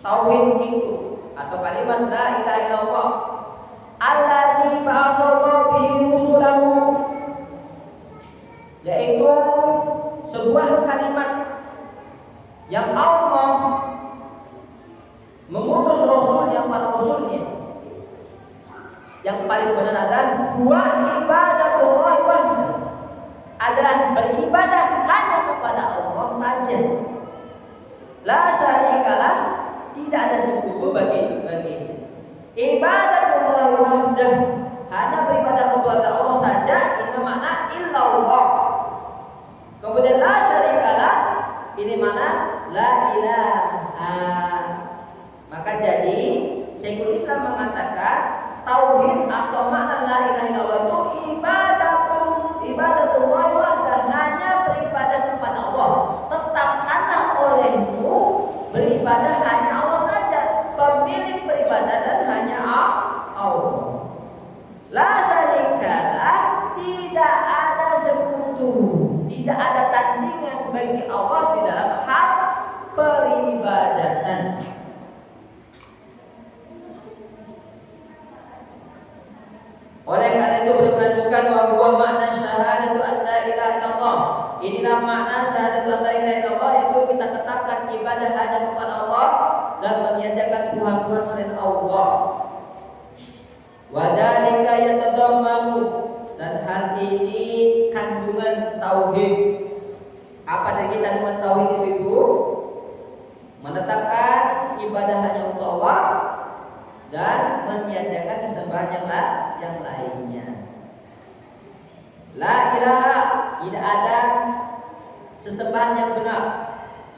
Tauhid itu atau kalimat la ilaha illallah alladzi ba'atsallahu bihi rusulahu, yaitu sebuah kalimat yang Allah mengutus rasul yang para rasulnya. Yang paling benar adalah dua ibadatullah wahdahu, adalah beribadah hanya kepada Allah saja. La syarikalah, tidak ada sekutu bagi ibadatullah wahdahu, hanya beribadah kepada Allah saja. Ini makna illallah. Kemudian la syarikalah, ini makna la ilaha. Maka jadi Syekhul Islam mengatakan tauhid atau makna la ilaha illallah itu ibadatullah wahdahu, hanya beribadah kepada Allah. Tetapkanlah olehmu beribadah hanya Allah saja, pemilik peribadatan hanya Allah. La syarikalah, tidak ada sekutu, tidak ada tandingan bagi Allah di dalam hal peribadatan. Oleh karena itu beliau melanjutkan bahwa makna syahadatu an la ilaha illallah. Inilah makna syahadatu an la ilaha illallah, yaitu kita tetapkan ibadah hanya kepada Allah dan meniadakan Tuhan-Tuhan selain Allah. Wa dzalika yatadammanu, dan hal ini kandungan tauhid. Apa dari kandungan tauhid itu, Ibu? Menetapkan ibadah hanya untuk Allah dan meniadakan sesembahan yang lainnya. La ilaha, tidak ada sesembahan yang benar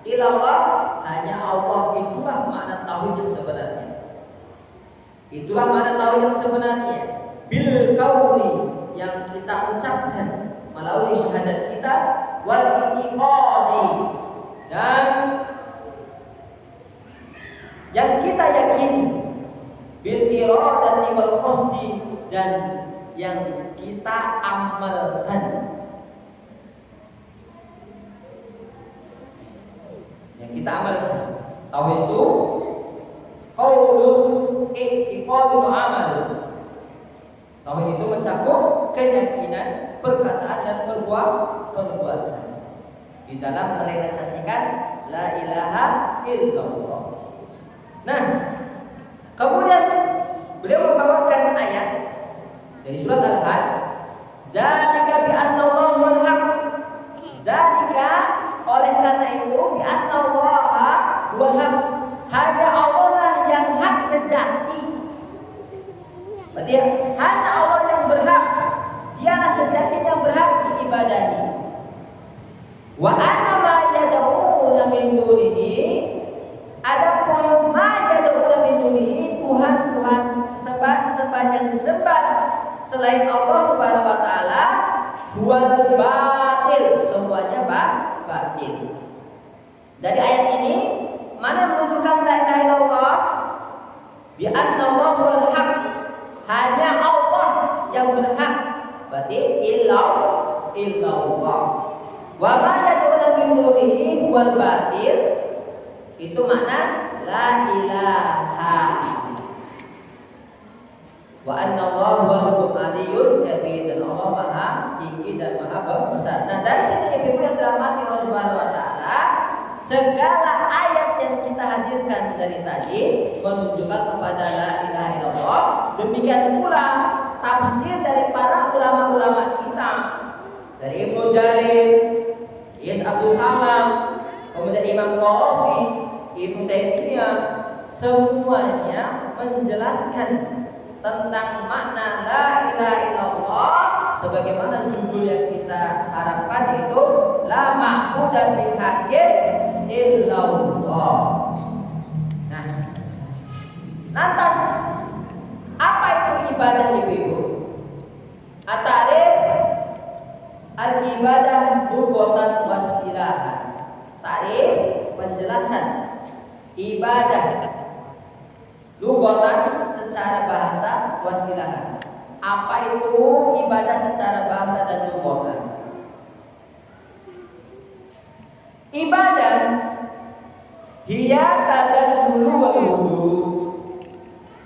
illallah, hanya Allah. Itulah makna tauhid yang sebenarnya. Itulah makna tauhid yang sebenarnya. Bil qauli, yang kita ucapkan melalui syahadat kita, wal i'tiqadi, dan yang kita yakini, bil iradati wal qasdi, dan yang kita amalkan. Yang kita amalkan. Tauhid itu qaulun i'tiqadun amalun. Tauhid itu mencakup keyakinan, perkataan dan perbuatan di dalam merealisasikan la ilaha illallah. Nah, kemudian beliau membawakan ayat dari surat Al-Hajj, zalika bi anna Allaha wal haq. Zalika, oleh karena itu, bi anna Allaha wal haq, hanya Allah lah yang hak sejati. Berarti hanya Allah yang berhak, dialah sejati yang berhak diibadahi. Wa anna ma yad'una min dunihi, adapun ma yad'una min dunihi, Tuhan-Tuhan, sesembahan yang disembah selain Allah Subhanahu wa taala, huwal batil, semuanya batil. Dari ayat ini mana menunjukkan la ilaha illallah? Bi anna Allaha wal haq, hanya Allah yang berhak. Berarti illallah. Wa ma yad'una min dunihi huwal batil, itu makna la ilaha. Wa anna Allaha huwal aliyyul kabir, dan Allah maha tinggi dan maha besar. Nah, dari sini ibu yang dirahmati Allah Subhanahu wa taala, segala ayat yang kita hadirkan dari tadi menunjukkan kepada la ilaha illallah. Demikian pula tafsir dari para ulama-ulama kita, dari Ibnu Jarir, Is Abdul Salam, kemudian Imam Qarafi, Ibnu Taimiyah, semuanya menjelaskan tentang makna la ilaha illallah sebagaimana judul yang kita harapkan, itu la ma'budu bihaqqin illallah. Nah, lantas apa itu ibadah, ibu-ibu? At-ta'rif al-ibadah lughatan wa istilahan. Ta'rif, penjelasan ibadah lughatan secara bahasa, wa istilahan. Apa itu ibadah secara bahasa dan lughatan? Ibadah hiya tadallulu wal wudu.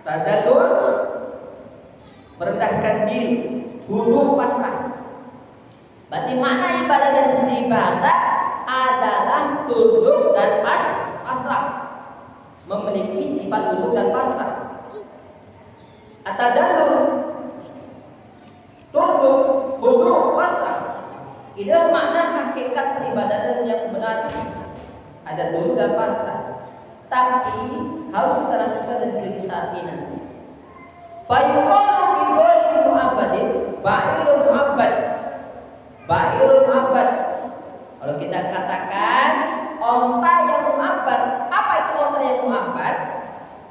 Tadallul, merendahkan diri, wudu, pasrah. Berarti makna ibadah dari sisi bahasa adalah tunduk dan pasrah, memiliki sifat tunduk dan pasrah. At-tadallul, tunduk, wudu, pasrah. Inilah makna hakikat peribadatan yang benar. Ada tunduk dan pasrah. Tapi harus kita lakukan dari segi syar'i nanti. Fayuqalu bi ghairi mu'abbadin ba'irul mu'abbad. Ba'irul mu'abbad. Kalau kita katakan onta yang mu'abbad, apa itu onta yang mu'abbad?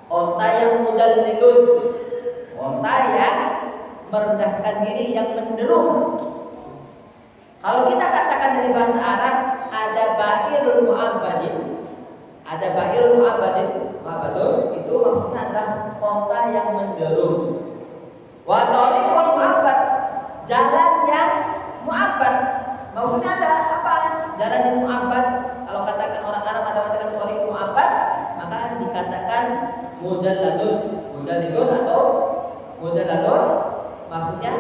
Onta yang mudallilun. Onta yang merendahkan diri, yang menderum. Kalau kita katakan dari bahasa Arab, ada ba'irul mu'abbadin. Ada ba'irul mu'abbadun, itu maksudnya adalah onta yang menderum. Wa tariqul mu'abbad, jalan yang mu'abbad. Maksudnya ada apa? Jalan yang mu'abbad. Kalau katakan orang Arab ada mengatakan tariqul mu'abbad, maka dikatakan mudalladun. Mudalladun atau mudalladun maksudnya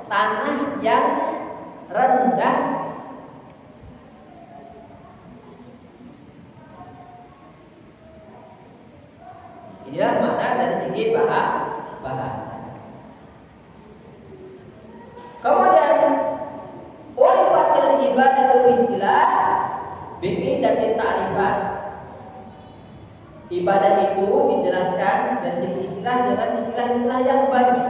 tanah yang rendah. Inilah makna dari segi bahasa. Kemudian ulifatil ibadatu fi istilah bi'idatin ta'rifat. Ibadah itu dijelaskan dari segi istilah dengan istilah-istilah yang banyak.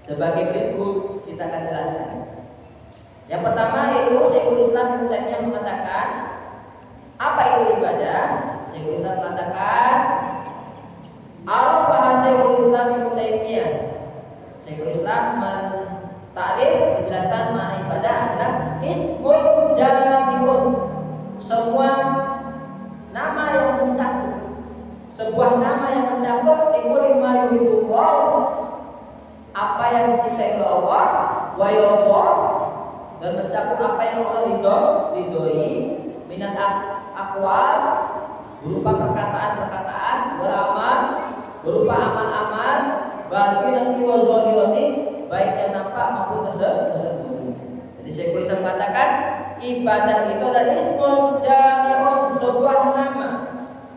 Sebagai berikut kita akan jelaskan. Yang pertama yaitu Syekhul Islam Ibnu Taimiyah mengatakan, apa itu ibadah? Syekhul Islam mengatakan, arafah Syekhul Islam Ibnu Taimiyah. Syekhul Islam mentarif, menjelaskan makna ibadah adalah ismun jami'un, semua nama yang mencakup, sebuah nama yang mencakup likulli ma yuhibbullah, apa yang dicintai oleh Allah, wa yarda, dan mencakup apa yang Allah ridhoi, minat aqwal, berupa perkataan-perkataan, beramal, berupa amal-amal, batin wa zahirati, baik yang nampak maupun tersembunyi. Jadi Syekhul Islam mengatakan ibadah itu adalah ismun jami'un, sebuah nama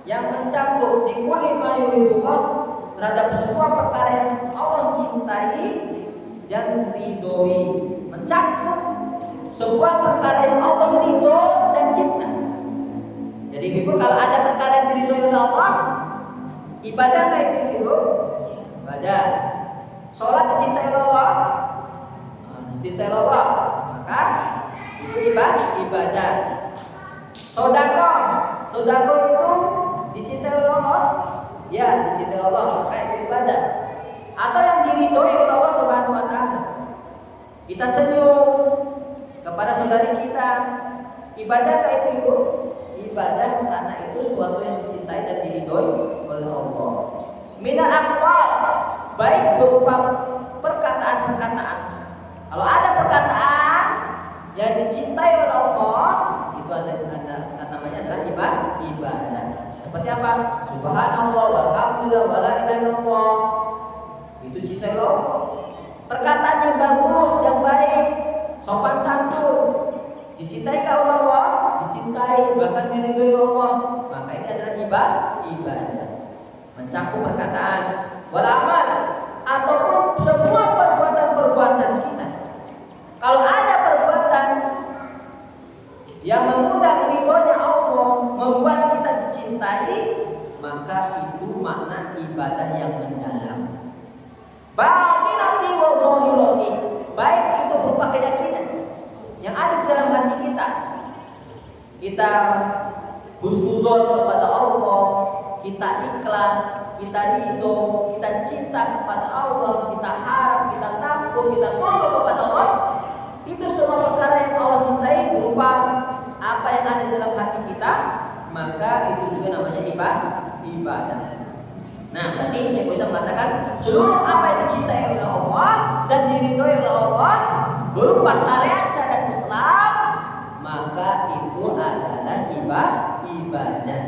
yang mencakup di kulli ma yuhibbullah, terhadap semua perkara yang Allah cintai dan ridhoi, mencakup sebuah perkara yang Allah ridho dan cinta. Jadi ibu, kalau ada perkara yang diridhoi oleh Allah, ibadah nggak itu ibu? Ibadah. Sholat dicintai oleh Allah, dicintai oleh Allah, maka itu ibadah. Sodako itu dicintai oleh Allah, ya dicintai oleh Allah, maka itu ibadah. Atau yang diridhoi oleh Allah Subhanahu wa taala. Kita senyum kepada saudari kita, ibadah nggak itu ibu? Ibadah, karena itu suatu yang dicintai dan diridhoi oleh Allah. Minal aqwal, baik berupa perkataan-perkataan. Kalau ada perkataan yang dicintai oleh Allah, itu ada namanya adalah ibadah. Seperti apa? Subhanallah walhamdulillah wala ilaha illallah. Itu cintai Allah. Perkataan yang bagus, yang baik, sopan santun, dicintai oleh Allah, dicintai, bahkan diridhoi Allah, maka ini adalah ibadah. Mencakup perkataan, wal amal, ataupun semua perbuatan kita. Kalau ada perbuatan yang mengundang ridhonya Allah, cintai, maka itu makna ibadah yang mendalam. Batinati wa zahirati, baik itu berupa keyakinan yang ada di dalam hati kita. Kita husnuzon kepada Allah, kita ikhlas, kita ridho, kita cinta kepada Allah, kita harap, kita takut, kita tunduk kepada Allah. Itu semua perkara yang Allah cintai berupa apa yang ada dalam hati kita, maka itu juga namanya ibadah. Nah, tadi saya bisa mengatakan seluruh apa yang dicintai oleh Allah dan diridhoi oleh Allah berupa syariat Islam, maka itu adalah ibadah.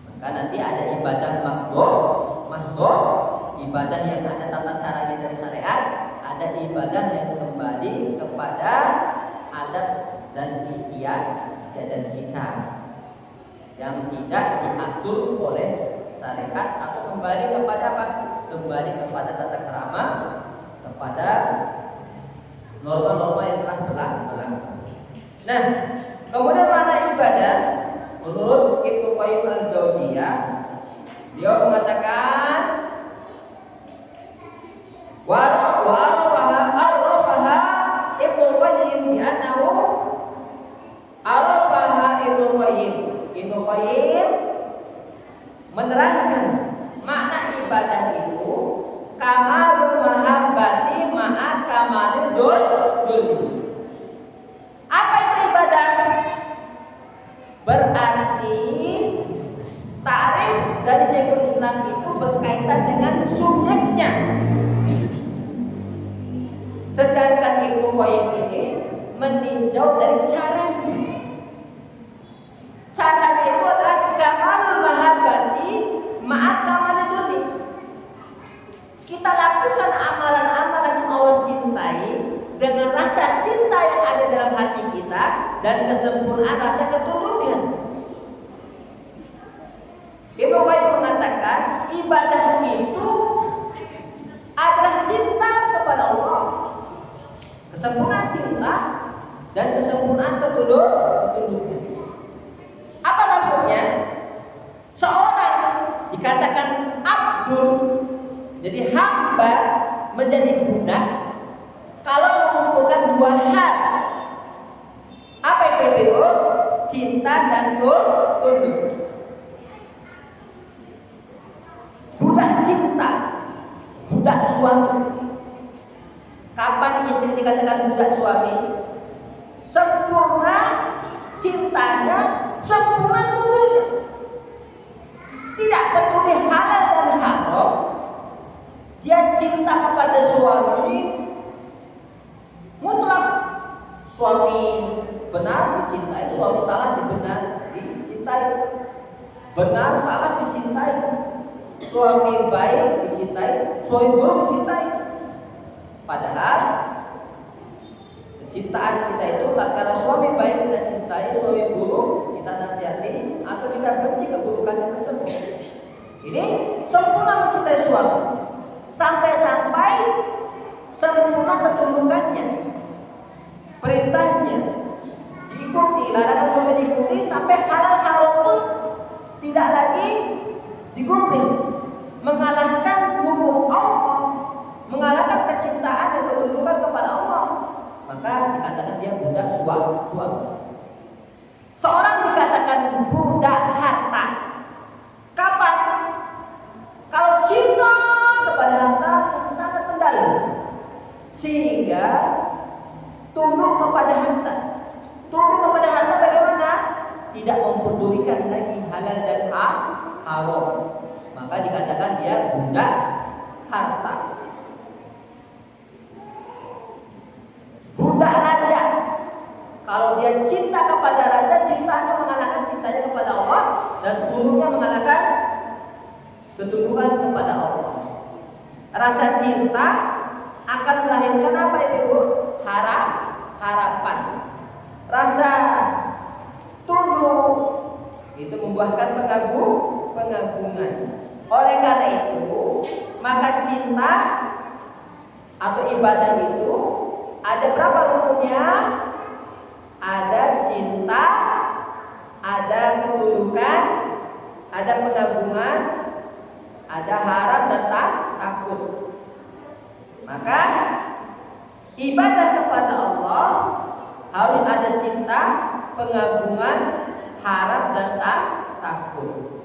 Maka nanti ada ibadah makhdhur, ibadah yang ada tata caranya dari syariat, ada ibadah yang kembali kepada adat dan istiadat kita yang tidak diatur oleh syariat, atau kembali kepada apa? Kembali kepada tata krama, kepada norma-norma yang telah berlaku. Nah, kemudian mana ibadah? Menurut Ibnu Qayyim al-Jauziyah, dia mengatakan wa arafaha Ibnu Qayyim bi annahu arafaha Ibnu Qayyim menerangkan makna ibadah itu kamalul mahabbati ma'a kamalil dzulmi. Apa itu ibadah? Berarti ta'rif dari Syekhul Islam itu berkaitan dengan subjeknya. Sedangkan Ibnu Qayyim ini meninjau dari caranya. Caranya itu adalah kamalul mahabbati ma'at kamalil dzulmi. Kita lakukan amalan-amalan yang Allah cintai dengan rasa cinta yang ada dalam hati kita dan kesempurnaan rasa ketundukan. Ibnu Qayyim mengatakan ibadah itu adalah cinta kepada Allah, kesempurnaan cinta dan kesempurnaan ketundukan. Apa maksudnya? Seorang dikatakan abdul, jadi hamba, menjadi budak kalau mengumpulkan dua hal. Apa itu Ibu? Cinta dan tunduk. Budak cinta, budak suami. Kapan istri dikatakan budak suami? Sempurna cintanya, sempurna tunduknya. Tidak peduli halal dan haram. Dia cinta kepada suami mutlak. Suami benar dicintai, suami salah dicintai. Benar salah dicintai. Suami baik dicintai, suami buruk dicintai. Padahal kecintaan kita itu tatkala suami baik kita cintai, suami buruk kita nasihati atau kita benci keburukan tersebut. Ini sempurna mencintai suami. Sampai-sampai sempurna ketundukannya, perintahnya diikuti, larangan suami diikuti, sampai halal haram pun tidak lagi digubris, mengalahkan hukum Allah, mengalahkan kecintaan dan ketundukan kepada Allah, maka dikatakan dia budak suami. Seorang dikatakan budak harta kapan? Kalau cinta kepada harta yang sangat mendalam sehingga tunduk kepada harta. Tunduk kepada harta bagaimana? Tidak mempedulikan lagi halal dan haram, maka dikatakan dia budak harta. Budak raja, kalau dia cinta kepada raja, cintanya mengalahkan cintanya kepada Allah, dan tunduknya mengalahkan ketundukan kepada Allah. Rasa cinta akan melahirkan apa Ibu? Harapan. Rasa tunduk itu membuahkan pengagungan. Oleh karena itu, maka cinta atau ibadah itu ada berapa rukunnya? Ada cinta, ada ketundukan, ada pengagungan, ada harap dan takut. Maka ibadah kepada Allah harus ada cinta, pengagungan, harap dan takut.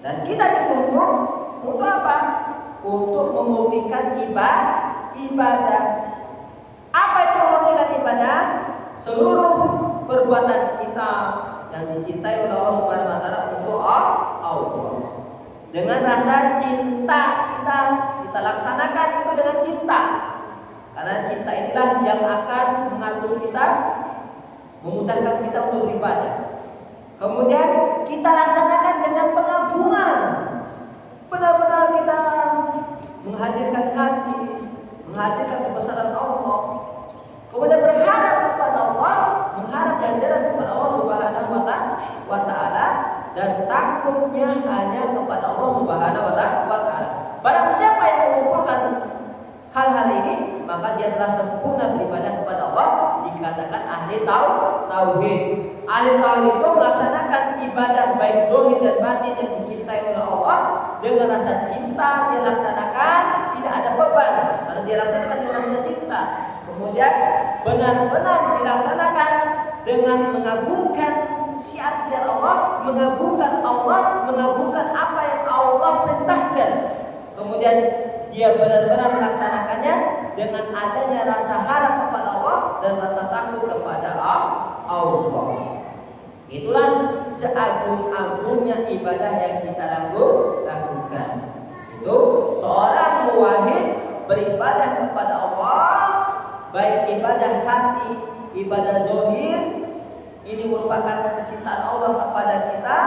Dan kita dituntut untuk apa? Untuk memurnikan ibadah. Apa itu memurnikan ibadah? Seluruh perbuatan kita yang dicintai oleh Allah Subhanahu wa taala untuk Allah. Dengan rasa cinta kita laksanakan itu dengan cinta. Karena cinta inilah yang akan mengatur kita, memudahkan kita untuk beribadah. Kemudian kita laksanakan dengan pengagungan. Benar-benar kita menghadirkan hati, menghadirkan kebesaran Allah. Kemudian berharap kepada Allah, mengharap ganjaran kepada Allah Subhanahu wa taala, dan takutnya hanya kepada Allah Subhanahu wa taala. Barang siapa yang mengumpulkan hal-hal ini, maka dia telah sempurna beribadah kepada Allah, dikatakan ahli tauhid. Ahli tauhid itu melaksanakan ibadah baik zahir dan batin yang dicintai oleh Allah dengan rasa cinta. Dia laksanakan, tidak ada beban karena dia laksanakan dengan rasa cinta. Kemudian benar-benar dilaksanakan dengan mengagungkan syiar-syiar Allah, mengagungkan Allah, mengagungkan apa yang Allah perintahkan. Kemudian dia benar-benar melaksanakannya dengan adanya rasa harap kepada Allah dan rasa takut kepada Allah. Itulah seagung-agungnya ibadah yang kita lakukan. Itu seorang muwahhid beribadah kepada Allah, baik ibadah hati, ibadah zahir, ini merupakan kecintaan Allah kepada kita.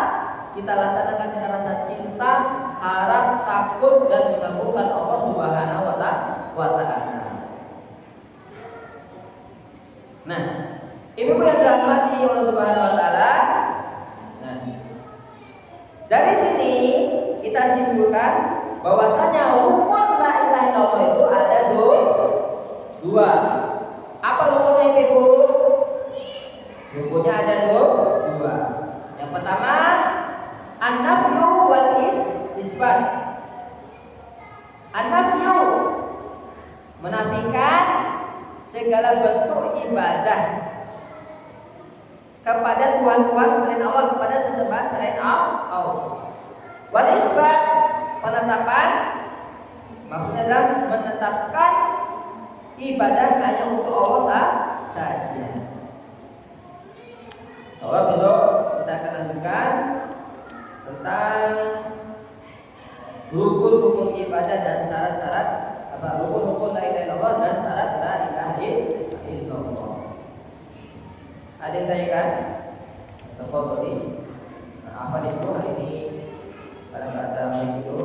Kita laksanakan dengan rasa cinta, harap, takut, dan mengagungkan Allah Subhanahu wa taala. Nah, ibu yang dirahmati Allah Subhanahu wa taala. Nah, dari sini kita simpulkan bahwasanya rukun la ilaha illallah itu ada dua. Apa rukunnya ibu? Rukunnya ada dua. Yang pertama, an-nafyu wal isbat. An-nafyu menafikan segala bentuk ibadah kepada tuhan-tuhan selain Allah, kepada sesembahan selain Allah. Wal isbat, penetapan, maksudnya adalah menetapkan ibadah hanya untuk Allah saja. Soalnya besok kita akan lanjutkan tentang rukun-rukun ibadah dan syarat-syarat, rukun-rukun la ilaha illallah dan syarat la ilaha illallah. Ada yang tanyakan? Tafadhali. Apa itu hari ini pada kata itu?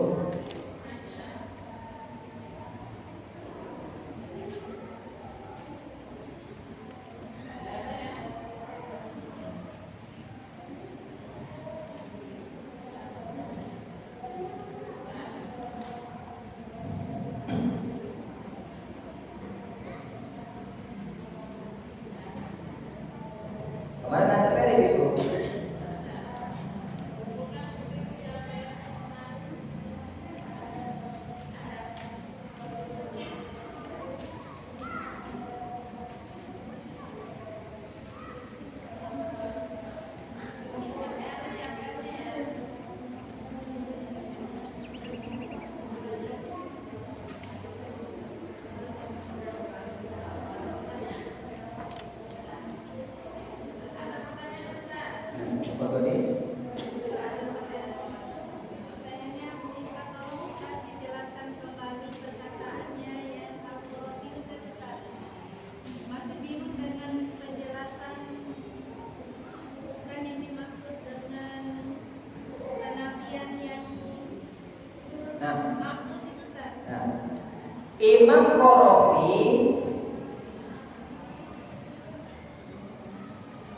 Imam Qarafi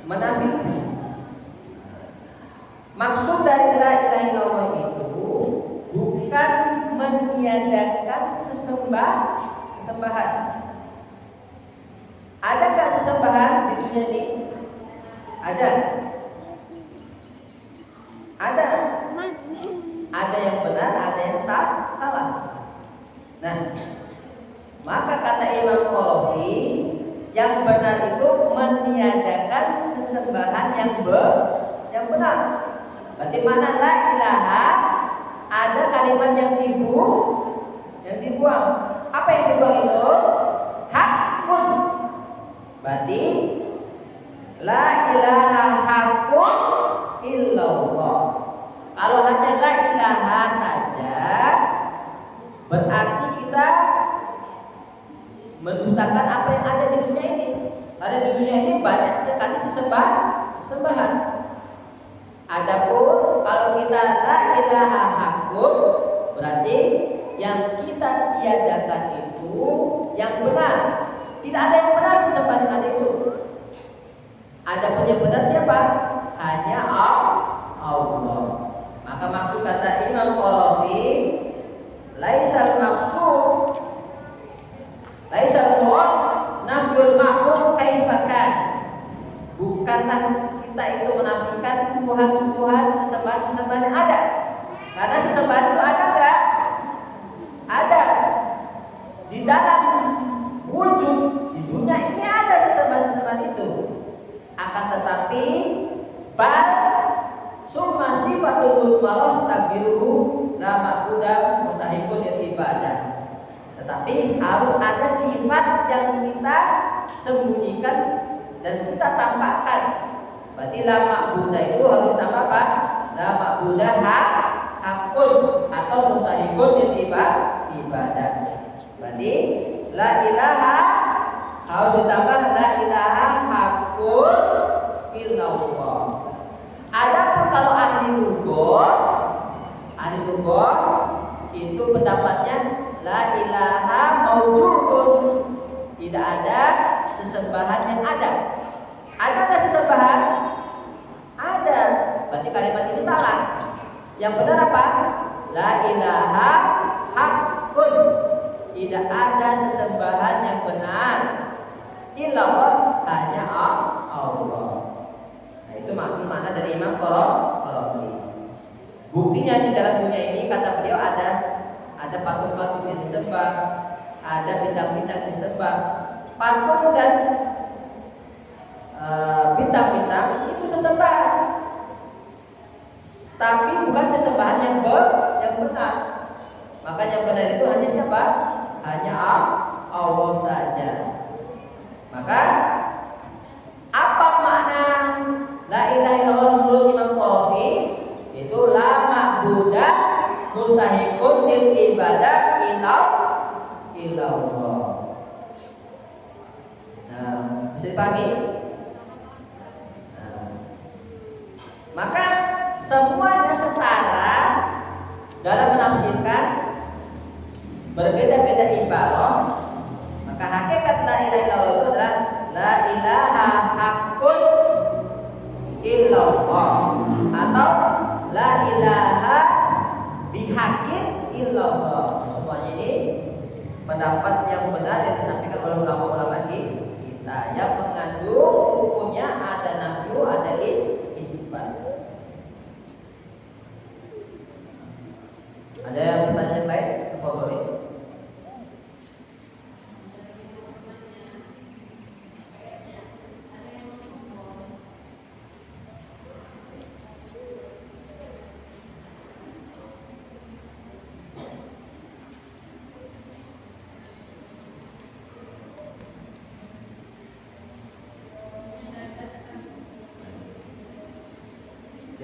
menafikan maksud dari la ilaha illallah itu bukan meniadakan sesembahan. Ada nggak sesembahan di dunia ini? Ada. Ada yang benar, ada yang salah. Nah, maka kata Imam Qarafi, yang benar itu meniadakan sesembahan yang benar. Berarti mana la ilaha, ada kalimat yang dibuang. Apa yang dibuang itu? Hakun. Berarti la ilaha hakun illallah. Kalau hanya la ilaha saja, berarti kita mendustakan apa yang ada di dunia ini. Karena di dunia ini banyak sekali sesembahan. Adapun kalau kita la ilaha hakun, berarti yang kita tiadakan itu yang benar. Tidak ada yang benar sesembahan yang ada itu. Adapun yang benar siapa? Hanya Allah. Maka maksud kata Imam Qarafi, laisal maqsud laisal murad nafyul ma'bud kaifakan. Bukanlah kita itu menafikan Tuhan sesembahan yang ada. Karena sesembahan itu ada enggak? Ada. Di dalam wujud di dunia ini ada sesembahan itu. Akan tetapi bal summa sifatul mutmarah takdiruhu la ma'budah mustahiqun ibadah. Tetapi harus ada sifat yang kita sembunyikan dan kita tampakkan. Berarti la ma'budah itu harus ditambah apa? La ma'budah hakun atau mustahiqun ibadah. Berarti la ilaha harus ditambah la ilaha hakun illallah. Adapun kalau ahli lughat itu pendapatnya la ilaha maujudun, tidak ada sesembahan yang ada. Ada nggak sesembahan? Ada. Berarti kalimat ini salah. Yang benar apa? La ilaha hakun, tidak ada sesembahan yang benar. Illallah, hanya Allah. Nah, itu makna dari Imam Qarafi. Buktinya di dalam dunia ini kata beliau ada patung-patung yang disembah, ada bintang-bintang disembah. Patung dan bintang-bintang itu sesembahan, tapi bukan sesembahan yang benar. Maka yang benar itu hanya siapa? Hanya Allah saja. Maka apa makna la ilaha illallah menurut Imam Qarafi? Itu la ma'budah mustahiqun lil ibadah illallah. Nah, bisa dipahami? Nah, maka semuanya setara dalam menafsirkan, berbeda-beda ibarah. Maka hakikat la ilaha illallah itu adalah la ilaha hakun illallah atau la ilaha bihaqqin illallah. Semuanya ini pendapat yang benar yang disampaikan oleh ulama-ulama kita yang mengandung hukumnya ada nafyu, ada isbat. Ada pertanyaan lain? Boleh.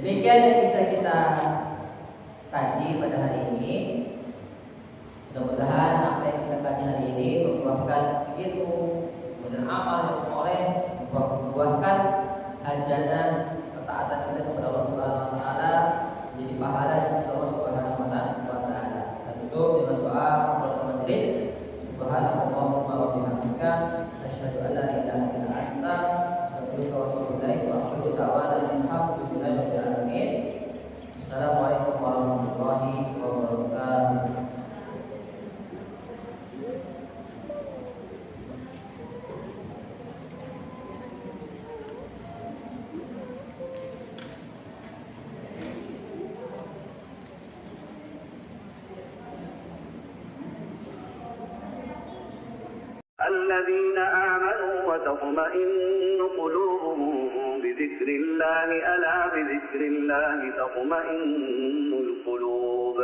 Demikian yang bisa kita kaji pada hari ini. Mudah-mudahan apa yang kita kaji hari ini membuahkan ilmu, kemudian amal yang soleh, membuahkan hajana ketaatan kita kepada Allah Subhanahu Wa Taala, menjadi pahala di sisi Allah Subhanahu Wa Taala. Kita tutup dengan doa kepada majelis. Subhanallahumma wa bihamdika, asyhadu an la ilaha illa anta, astaghfiruka wa atubu ilaik, wa akhiru da'wana alhamdulillahi rabbil alamin. Assalamualaikum warahmatullahi wabarakatuh. الذين آمنوا وتطمئن قلوبهم بذكر الله ألا بذكر الله تطمئن القلوب